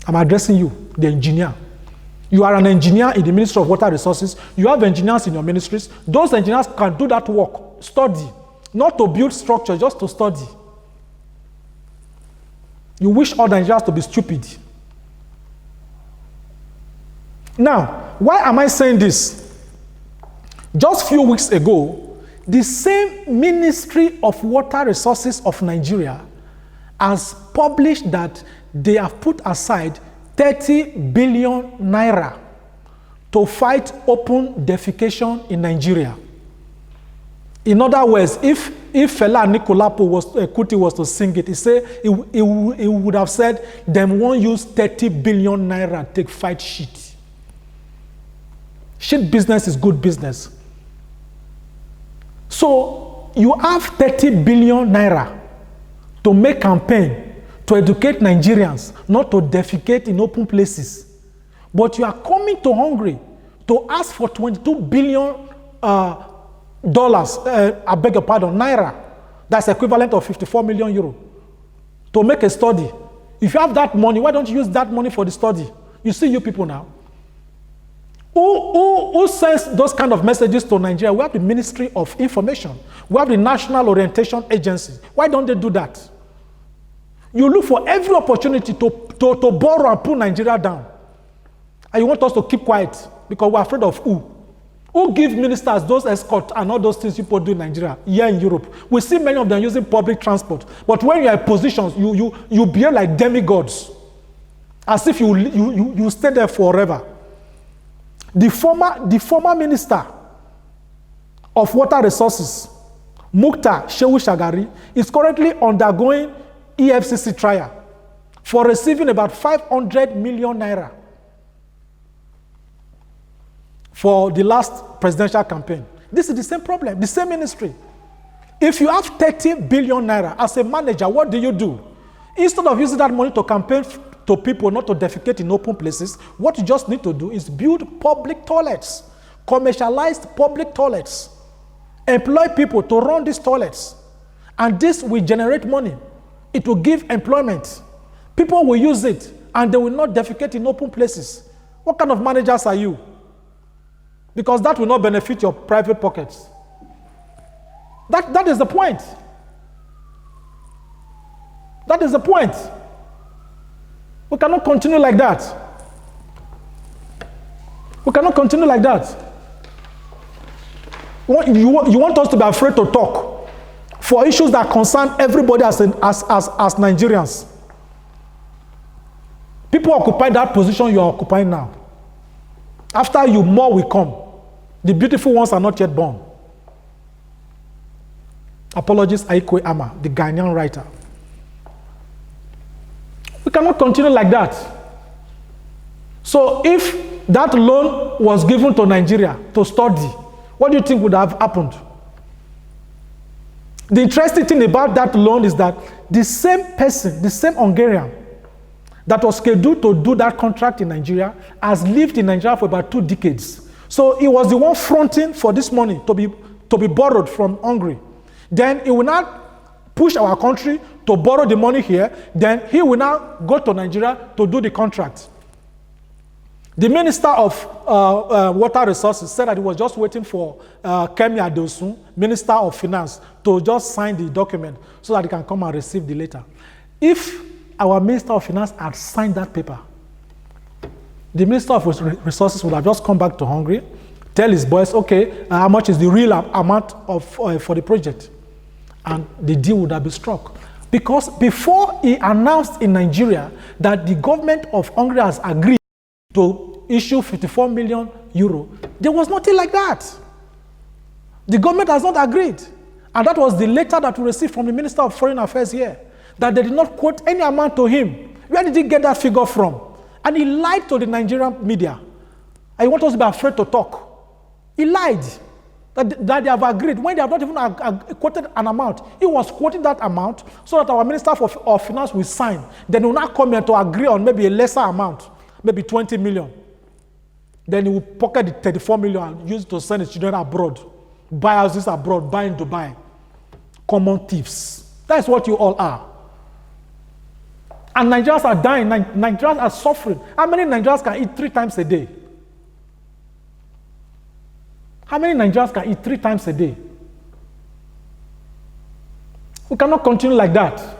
I'm addressing you, the engineer. You are an engineer in the Ministry of Water Resources. You have engineers in your ministries. Those engineers can do that work, study, not to build structure, just to study. You wish all Nigerians to be stupid. Now, why am I saying this? Just a few weeks ago, the same Ministry of Water Resources of Nigeria has published that they have put aside 30 billion naira to fight open defecation in Nigeria. In other words, if if Fela Kuti was to sing it, he would have said, them won't use 30 billion naira take fight shit. Shit business is good business. So you have 30 billion naira to make campaign to educate Nigerians not to defecate in open places. But you are coming to Hungary to ask for 22 billion dollars, I beg your pardon, naira. That's equivalent of 54 million euro to make a study. If you have that money, why don't you use that money for the study? You see you people now. Who sends those kind of messages to Nigeria? We have the Ministry of Information. We have the National Orientation Agency. Why don't they do that? You look for every opportunity to borrow and pull Nigeria down. And you want us to keep quiet because we're afraid of who? Who give ministers those escorts and all those things people do in Nigeria, here in Europe? We see many of them using public transport. But when you're in positions, you behave like demigods. As if you stay there forever. The former minister of water resources, Mukhtar Shehu Shagari, is currently undergoing EFCC trial for receiving about 500 million naira for the last presidential campaign. This is the same problem, the same ministry. If you have 30 billion naira as a manager, what do? Instead of using that money to campaign to people not to defecate in open places, what you just need to do is build public toilets, commercialized public toilets, employ people to run these toilets, and this will generate money. It will give employment. People will use it, and they will not defecate in open places. What kind of managers are you? Because that will not benefit your private pockets. That is the point. That is the point. We cannot continue like that. We cannot continue like that. You want us to be afraid to talk for issues that concern everybody as Nigerians. People occupy that position you are occupying now. After you, more will come. The beautiful ones are not yet born. Apologies, Aikwe Ama, the Ghanaian writer. We cannot continue like that. So if that loan was given to Nigeria to study, what do you think would have happened? The interesting thing about that loan is that the same person, the same Hungarian that was scheduled to do that contract in Nigeria has lived in Nigeria for about 2 decades. So he was the one fronting for this money to be borrowed from Hungary. Then he will not push our country to borrow the money here. Then he will now go to Nigeria to do the contract. The Minister of Water Resources said that he was just waiting for Kemi Adeosun, Minister of Finance, to just sign the document so that he can come and receive the letter. If our Minister of Finance had signed that paper, the Minister of Resources would have just come back to Hungary, tell his boys, okay, how much is the real amount for the project? And the deal would have been struck. Because before he announced in Nigeria that the government of Hungary has agreed to issue 54 million euro, there was nothing like that. The government has not agreed. And that was the letter that we received from the Minister of Foreign Affairs here, that they did not quote any amount to him. Where did he get that figure from? And he lied to the Nigerian media. And he wants us to be afraid to talk. He lied that they have agreed when they have not even quoted an amount. He was quoting that amount so that our Minister of Finance will sign. Then he will not come here to agree on maybe a lesser amount, maybe 20 million. Then he will pocket the 34 million and use it to send his children abroad, buy houses abroad, buy in Dubai. Common thieves. That's what you all are. And Nigerians are dying. Nigerians are suffering. How many Nigerians can eat 3 times a day? How many Nigerians can eat 3 times a day? We cannot continue like that.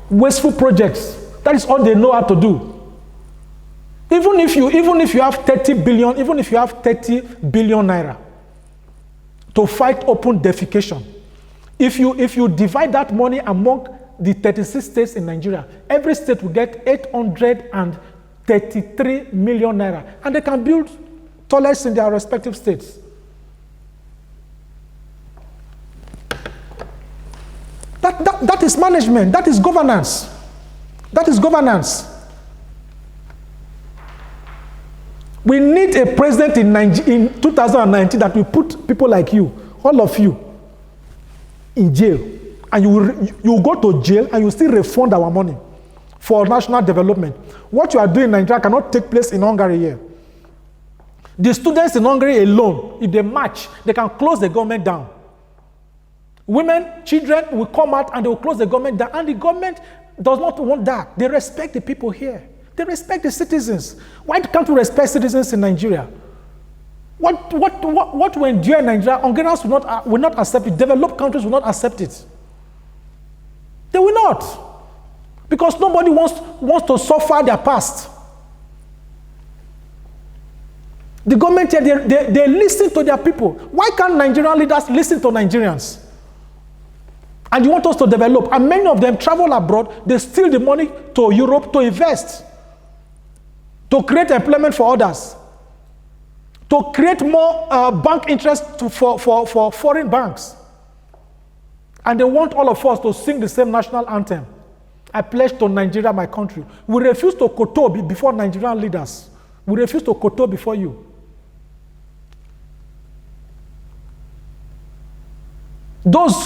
Wasteful projects. That is all they know how to do. Even if you have 30 billion, even if you have 30 billion naira to fight open defecation, if you divide that money among the 36 states in Nigeria, every state will get 833 million naira, and they can build toilets in their respective states. That is management. That is governance. That is governance. We need a president in 2019 that will put people like you, all of you, in jail. And you will go to jail and you still refund our money for national development. What you are doing in Nigeria cannot take place in Hungary here. The students in Hungary alone, if they march, they can close the government down. Women, children will come out and they will close the government down. And the government does not want that. They respect the people here. They respect the citizens. Why can't we respect citizens in Nigeria? What we endure in Nigeria, Hungarians will not accept it. Developed countries will not accept it. They will not. Because nobody wants to suffer their past. The government here, they listen to their people. Why can't Nigerian leaders listen to Nigerians? And you want us to develop. And many of them travel abroad. They steal the money to Europe to invest, to create employment for others, to create more bank interest for foreign banks. And they want all of us to sing the same national anthem. I pledge to Nigeria, my country. We refuse to kowtow before Nigerian leaders. We refuse to kowtow before you. Those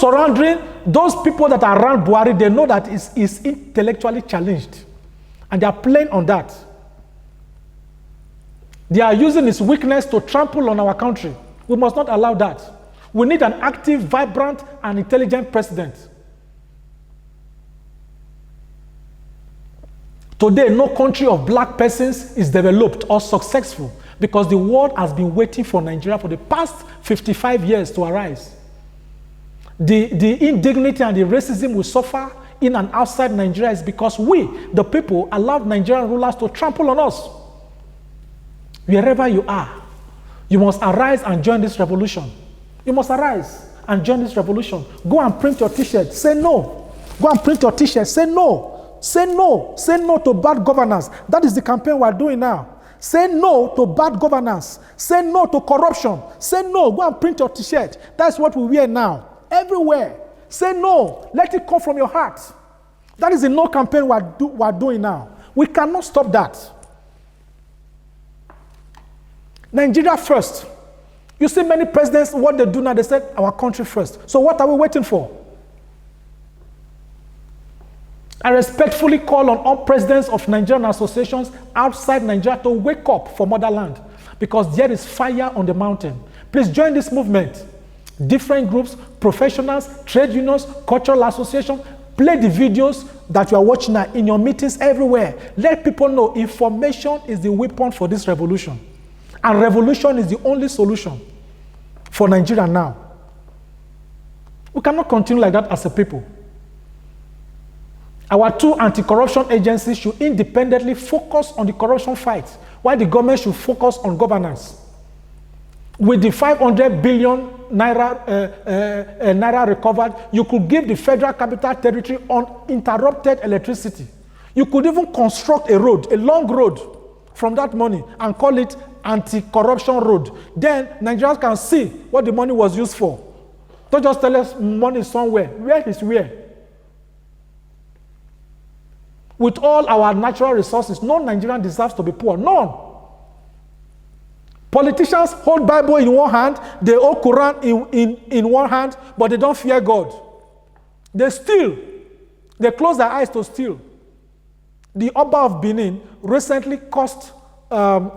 people that are around Buhari, they know that he's intellectually challenged. And they are playing on that. They are using his weakness to trample on our country. We must not allow that. We need an active, vibrant, and intelligent president. Today, no country of black persons is developed or successful because the world has been waiting for Nigeria for the past 55 years to arise. The indignity and the racism we suffer in and outside Nigeria is because we, the people, allowed Nigerian rulers to trample on us. Wherever you are, you must arise and join this revolution. You must arise and join this revolution. Go and print your t-shirt. Say no. Go and print your t-shirt. Say no. Say no. Say no to bad governance. That is the campaign we are doing now. Say no to bad governance. Say no to corruption. Say no. Go and print your t-shirt. That's what we wear now. Everywhere. Say no. Let it come from your heart. That is the no campaign we are doing now. We cannot stop that. Nigeria first. You see many presidents, what they do now, they said our country first. So what are we waiting for? I respectfully call on all presidents of Nigerian associations outside Nigeria to wake up for motherland because there is fire on the mountain. Please join this movement. Different groups, professionals, trade unions, cultural associations, play the videos that you are watching now in your meetings everywhere. Let people know information is the weapon for this revolution. And revolution is the only solution for Nigeria now. We cannot continue like that as a people. Our two anti-corruption agencies should independently focus on the corruption fight, while the government should focus on governance. With the 500 billion naira recovered, you could give the Federal Capital Territory uninterrupted electricity. You could even construct a road, a long road, from that money and call it anti-corruption road. Then Nigerians can see what the money was used for. Don't just tell us money is somewhere. Where is where? With all our natural resources, no Nigerian deserves to be poor. None. Politicians hold Bible in one hand, they hold Quran in one hand, but they don't fear God. They steal. They close their eyes to steal. The Oba of Benin recently cursed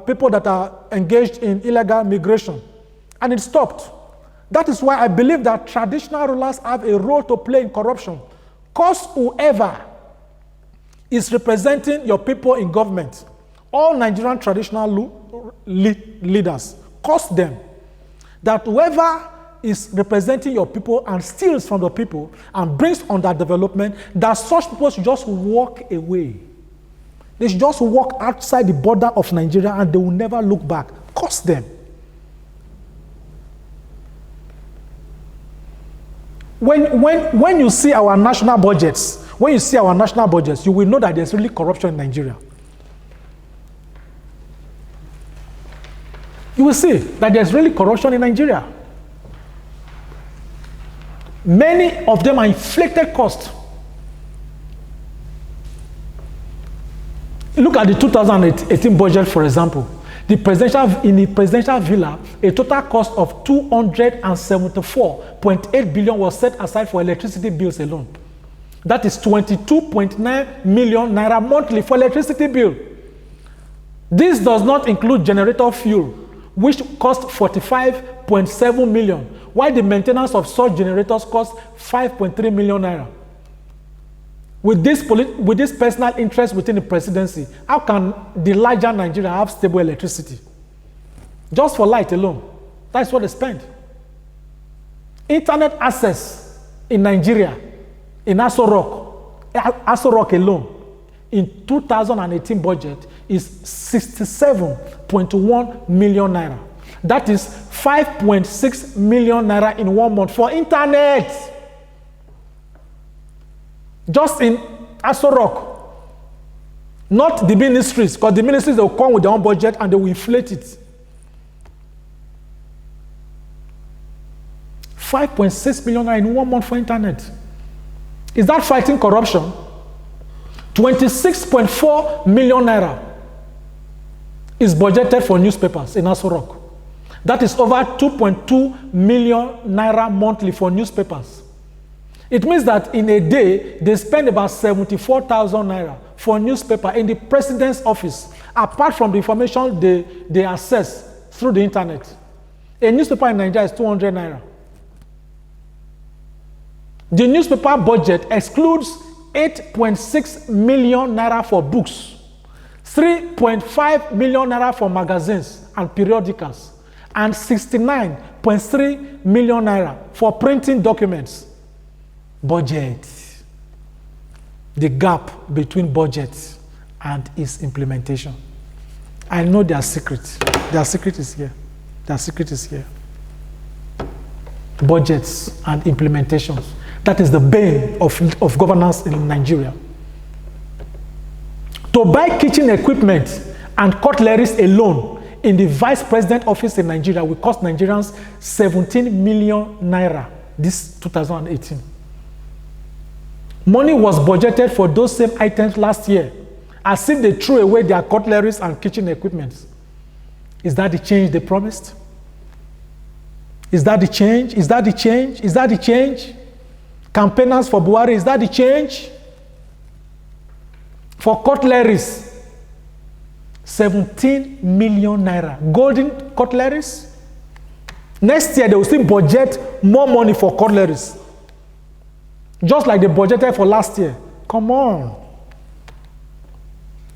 people that are engaged in illegal migration, and it stopped. That is why I believe that traditional rulers have a role to play in corruption. Curse whoever is representing your people in government. All Nigerian traditional leaders, curse them. That whoever is representing your people and steals from the people and brings on that development, that such people should just walk away. They should just walk outside the border of Nigeria and they will never look back. Curse them. When you see our national budgets, you will know that there's really corruption in Nigeria. You will see that there's really corruption in Nigeria. Many of them are inflated costs. Look at the 2018 budget, for example. In the presidential villa, a total cost of 274.8 billion was set aside for electricity bills alone. That is 22.9 million naira monthly for electricity bill. This does not include generator fuel, which cost 45.7 million, while the maintenance of such generators cost 5.3 million naira. With this personal interest within the presidency, how can the larger Nigeria have stable electricity? Just for light alone. That's what they spend. Internet access in Nigeria, in Aso Rock alone, in 2018 budget is 67.1 million naira. That is 5.6 million naira in 1 month for internet. Just in Aso Rock. Not the ministries, because the ministries, they will come with their own budget and they will inflate it. 5.6 million naira in 1 month for internet. Is that fighting corruption? 26.4 million naira is budgeted for newspapers in Aso Rock. That is over 2.2 million naira monthly for newspapers. It means that in a day, they spend about 74,000 naira for newspaper in the president's office, apart from the information they access through the internet. A newspaper in Nigeria is 200 naira. The newspaper budget excludes 8.6 million naira for books, 3.5 million naira for magazines and periodicals, and 69.3 million naira for printing documents. Budget. The gap between budget and its implementation. I know their secret. Their secret is here. Their secret is here. Budgets and implementations. That is the bane of governance in Nigeria. To buy kitchen equipment and cutleries alone in the vice president office in Nigeria will cost Nigerians 17 million naira this 2018. Money was budgeted for those same items last year, as if they threw away their cutleries and kitchen equipment. Is that the change they promised? Is that the change? Is that the change? Is that the change? Campaigners for Buhari, is that the change? For cutleries, 17 million naira. Golden cutleries? Next year, they will still budget more money for cutleries. Just like they budgeted for last year. Come on.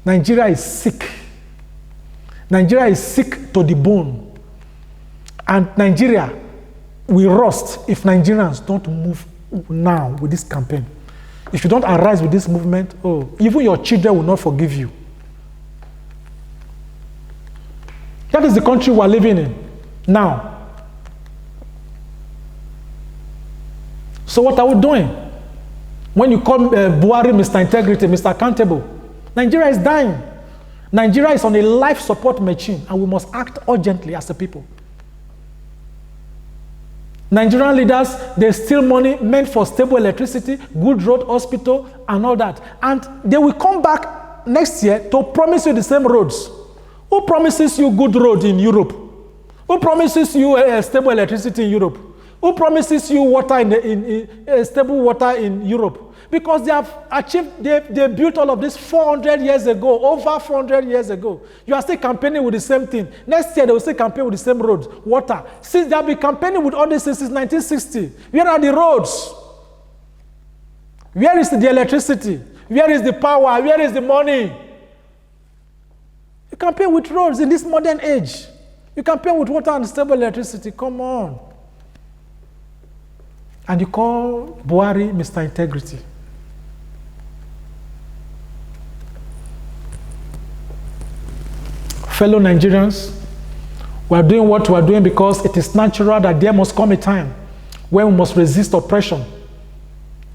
Nigeria is sick. Nigeria is sick to the bone. And Nigeria will rust if Nigerians don't move now with this campaign. If you don't arise with this movement, even your children will not forgive you. That is the country we are living in now. So what are we doing? When you call Buhari Mr. Integrity, Mr. Accountable, Nigeria is dying. Nigeria is on a life support machine, and we must act urgently as a people. Nigerian leaders, they steal money meant for stable electricity, good road, hospital, and all that. And they will come back next year to promise you the same roads. Who promises you good road in Europe? Who promises you stable electricity in Europe? Who promises you water in stable water in Europe? Because they have achieved, they built all of this 400 years ago, over 400 years ago. You are still campaigning with the same thing. Next year, they will still campaign with the same roads, water. Since they have been campaigning with all this since 1960, where are the roads? Where is the electricity? Where is the power? Where is the money? You campaign with roads in this modern age. You campaign with water and stable electricity. Come on. And you call Buhari Mr. Integrity. Fellow Nigerians, we are doing what we are doing because it is natural that there must come a time when we must resist oppression.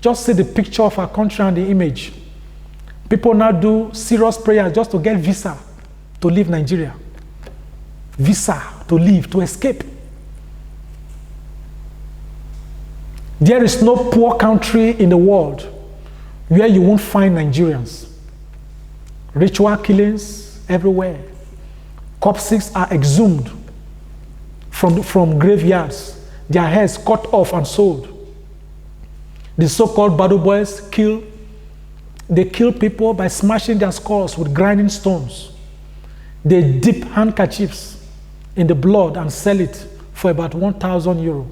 Just see the picture of our country and the image. People now do serious prayers just to get visa to leave Nigeria. Visa to leave, to escape. There is no poor country in the world where you won't find Nigerians. Ritual killings everywhere. Corpses are exhumed from graveyards. Their heads cut off and sold. The so-called battle boys kill people by smashing their skulls with grinding stones. They dip handkerchiefs in the blood and sell it for about €1,000.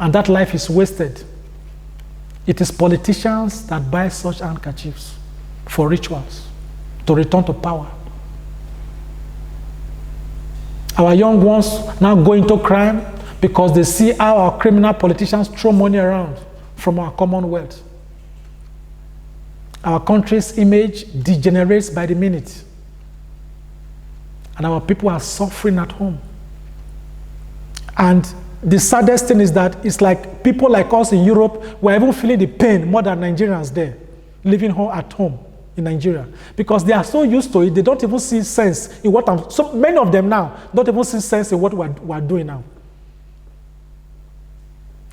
And that life is wasted. It is politicians that buy such handkerchiefs for rituals to return to power. Our young ones now go into crime because they see how our criminal politicians throw money around from our commonwealth. Our country's image degenerates by the minute. And our people are suffering at home. And the saddest thing is that it's like people like us in Europe were even feeling the pain more than Nigerians there, living at home in Nigeria. Because they are so used to it, they don't even see sense in what so many of them now don't even see sense in what we're doing now.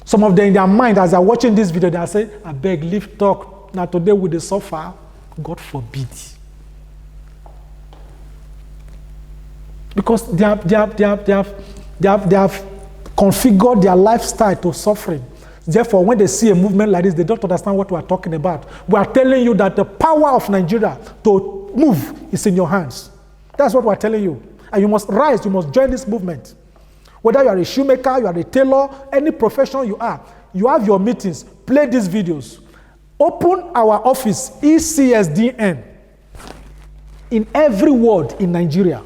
Some of them in their mind, as they're watching this video, they are saying, I beg, leave talk. Now today will they suffer? God forbid. Because they have configured their lifestyle to suffering. Therefore, when they see a movement like this, they don't understand what we are talking about. We are telling you that the power of Nigeria to move is in your hands. That's what we are telling you. And you must rise, you must join this movement. Whether you are a shoemaker, you are a tailor, any profession you are, you have your meetings, play these videos. Open our office, ECSDN, in every ward in Nigeria.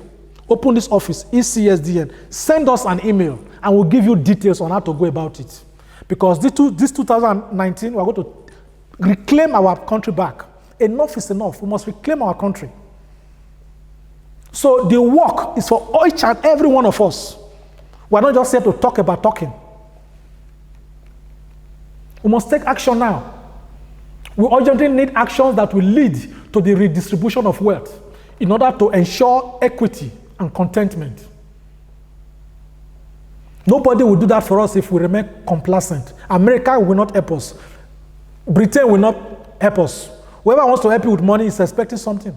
Open this office, ECSDN. Send us an email, and we'll give you details on how to go about it. Because this 2019, we're going to reclaim our country back. Enough is enough. We must reclaim our country. So the work is for each and every one of us. We're not just here to talk about talking. We must take action now. We urgently need actions that will lead to the redistribution of wealth in order to ensure equity and contentment. Nobody will do that for us if we remain complacent. America will not help us. Britain will not help us. Whoever wants to help you with money is expecting something.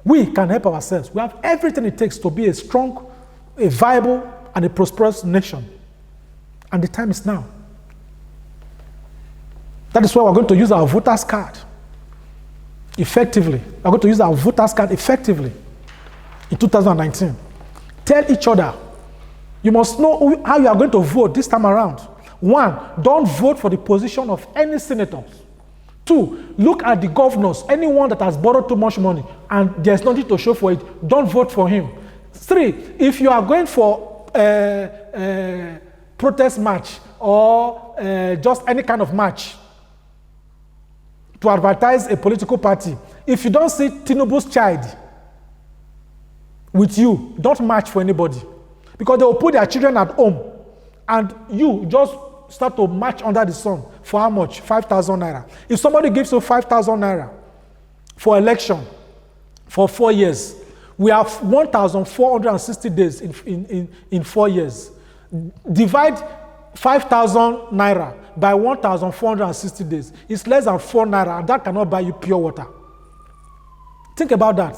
We can help ourselves. We have everything it takes to be a strong, a viable, and a prosperous nation. And the time is now. That is why we're going to use our voters' card effectively. We're going to use our voters' card effectively in 2019. Tell each other. You must know how you are going to vote this time around. 1, don't vote for the position of any senators. 2, look at the governors, anyone that has borrowed too much money and there's nothing to show for it, don't vote for him. 3, if you are going for protest march or just any kind of march to advertise a political party, if you don't see Tinubu's child with you, don't march for anybody. Because they will put their children at home and you just start to march under the sun. For how much? 5,000 naira. If somebody gives you 5,000 naira for election for 4 years, we have 1,460 days in 4 years. Divide 5,000 naira by 1,460 days. It's less than 4 naira, and that cannot buy you pure water. Think about that.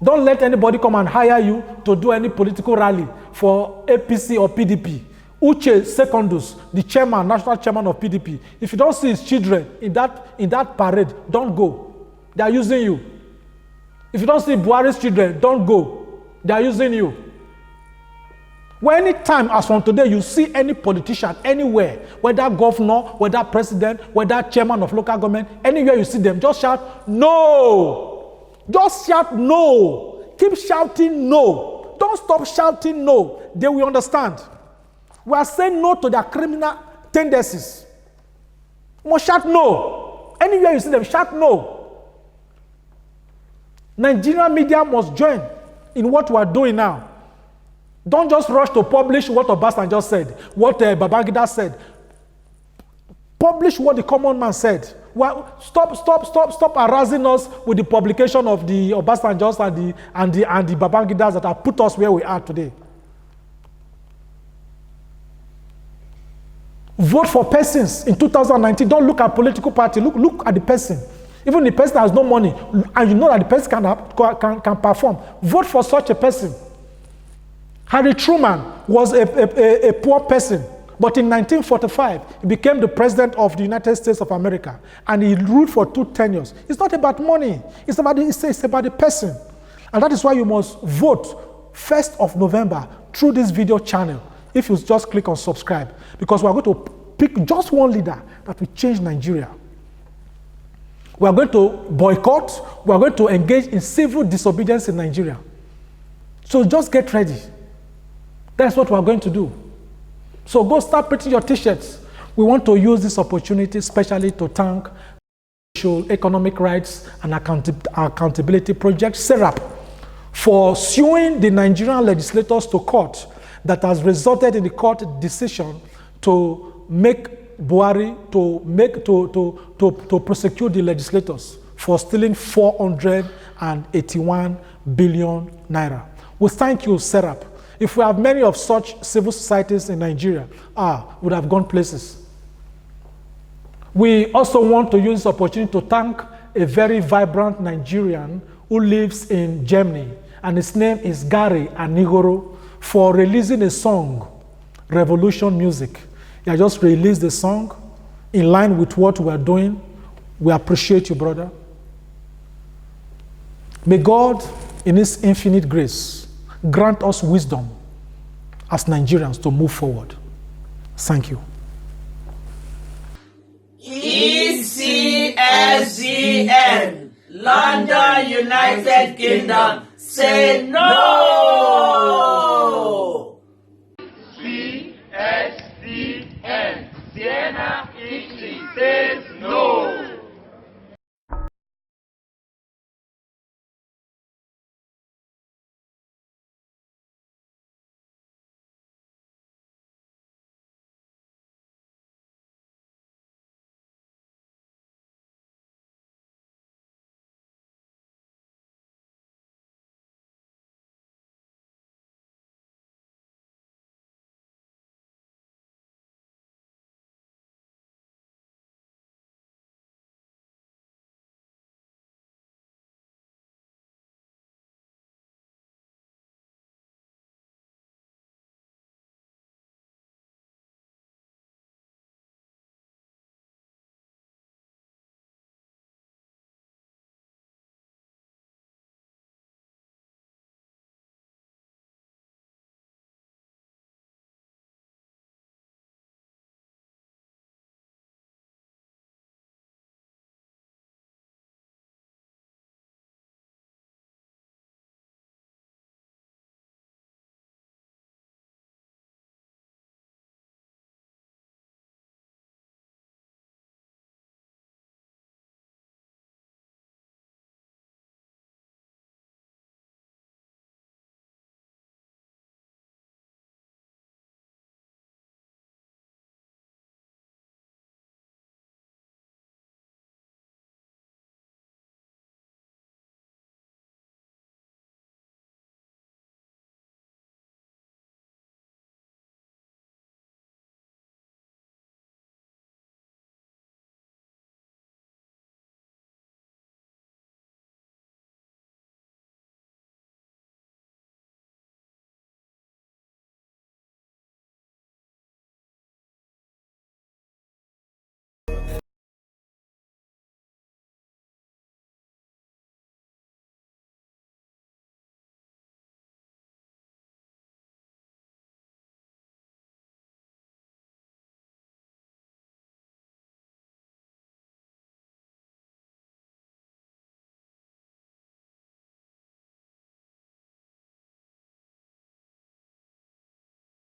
Don't let anybody come and hire you to do any political rally for APC or PDP. Uche Secondus, the chairman, national chairman of PDP, if you don't see his children in that parade, don't go. They are using you. If you don't see Buhari's children, don't go. They are using you. When any time as from today you see any politician anywhere, whether governor, whether president, whether chairman of local government, anywhere you see them, just shout, no. Just shout no. Keep shouting no. Don't stop shouting no. They will understand. We are saying no to their criminal tendencies. You must shout no. Anywhere you see them, shout no. Nigerian media must join in what we are doing now. Don't just rush to publish what Obasanjo said, what Babangida said. Publish what the common man said. Well, stop harassing us with the publication of the Obasanjos and the Babangidas that have put us where we are today. Vote for persons in 2019. Don't look at political party. Look at the person. Even the person has no money, and you know that the person can perform. Vote for such a person. Harry Truman was a poor person, but in 1945, he became the president of the United States of America, and he ruled for 2 tenures. It's not about money. It's about the person. And that is why you must vote 1st of November through this video channel. If you just click on subscribe, because we are going to pick just one leader that will change Nigeria. We are going to boycott. We are going to engage in civil disobedience in Nigeria. So just get ready. That's what we are going to do. So go start printing your t-shirts. We want to use this opportunity especially to thank Social Economic Rights and Accountability Project, SERAP, for suing the Nigerian legislators to court that has resulted in the court decision to make Buhari to prosecute the legislators for stealing 481 billion naira. We thank you, SERAP. If we have many of such civil societies in Nigeria, would have gone places. We also want to use this opportunity to thank a very vibrant Nigerian who lives in Germany, and his name is Gary Anigoro, for releasing a song, Revolution Music. He has just released the song in line with what we are doing. We appreciate you, brother. May God, in His infinite grace, grant us wisdom as Nigerians to move forward. Thank you. ECSGN, London, United Kingdom, say no!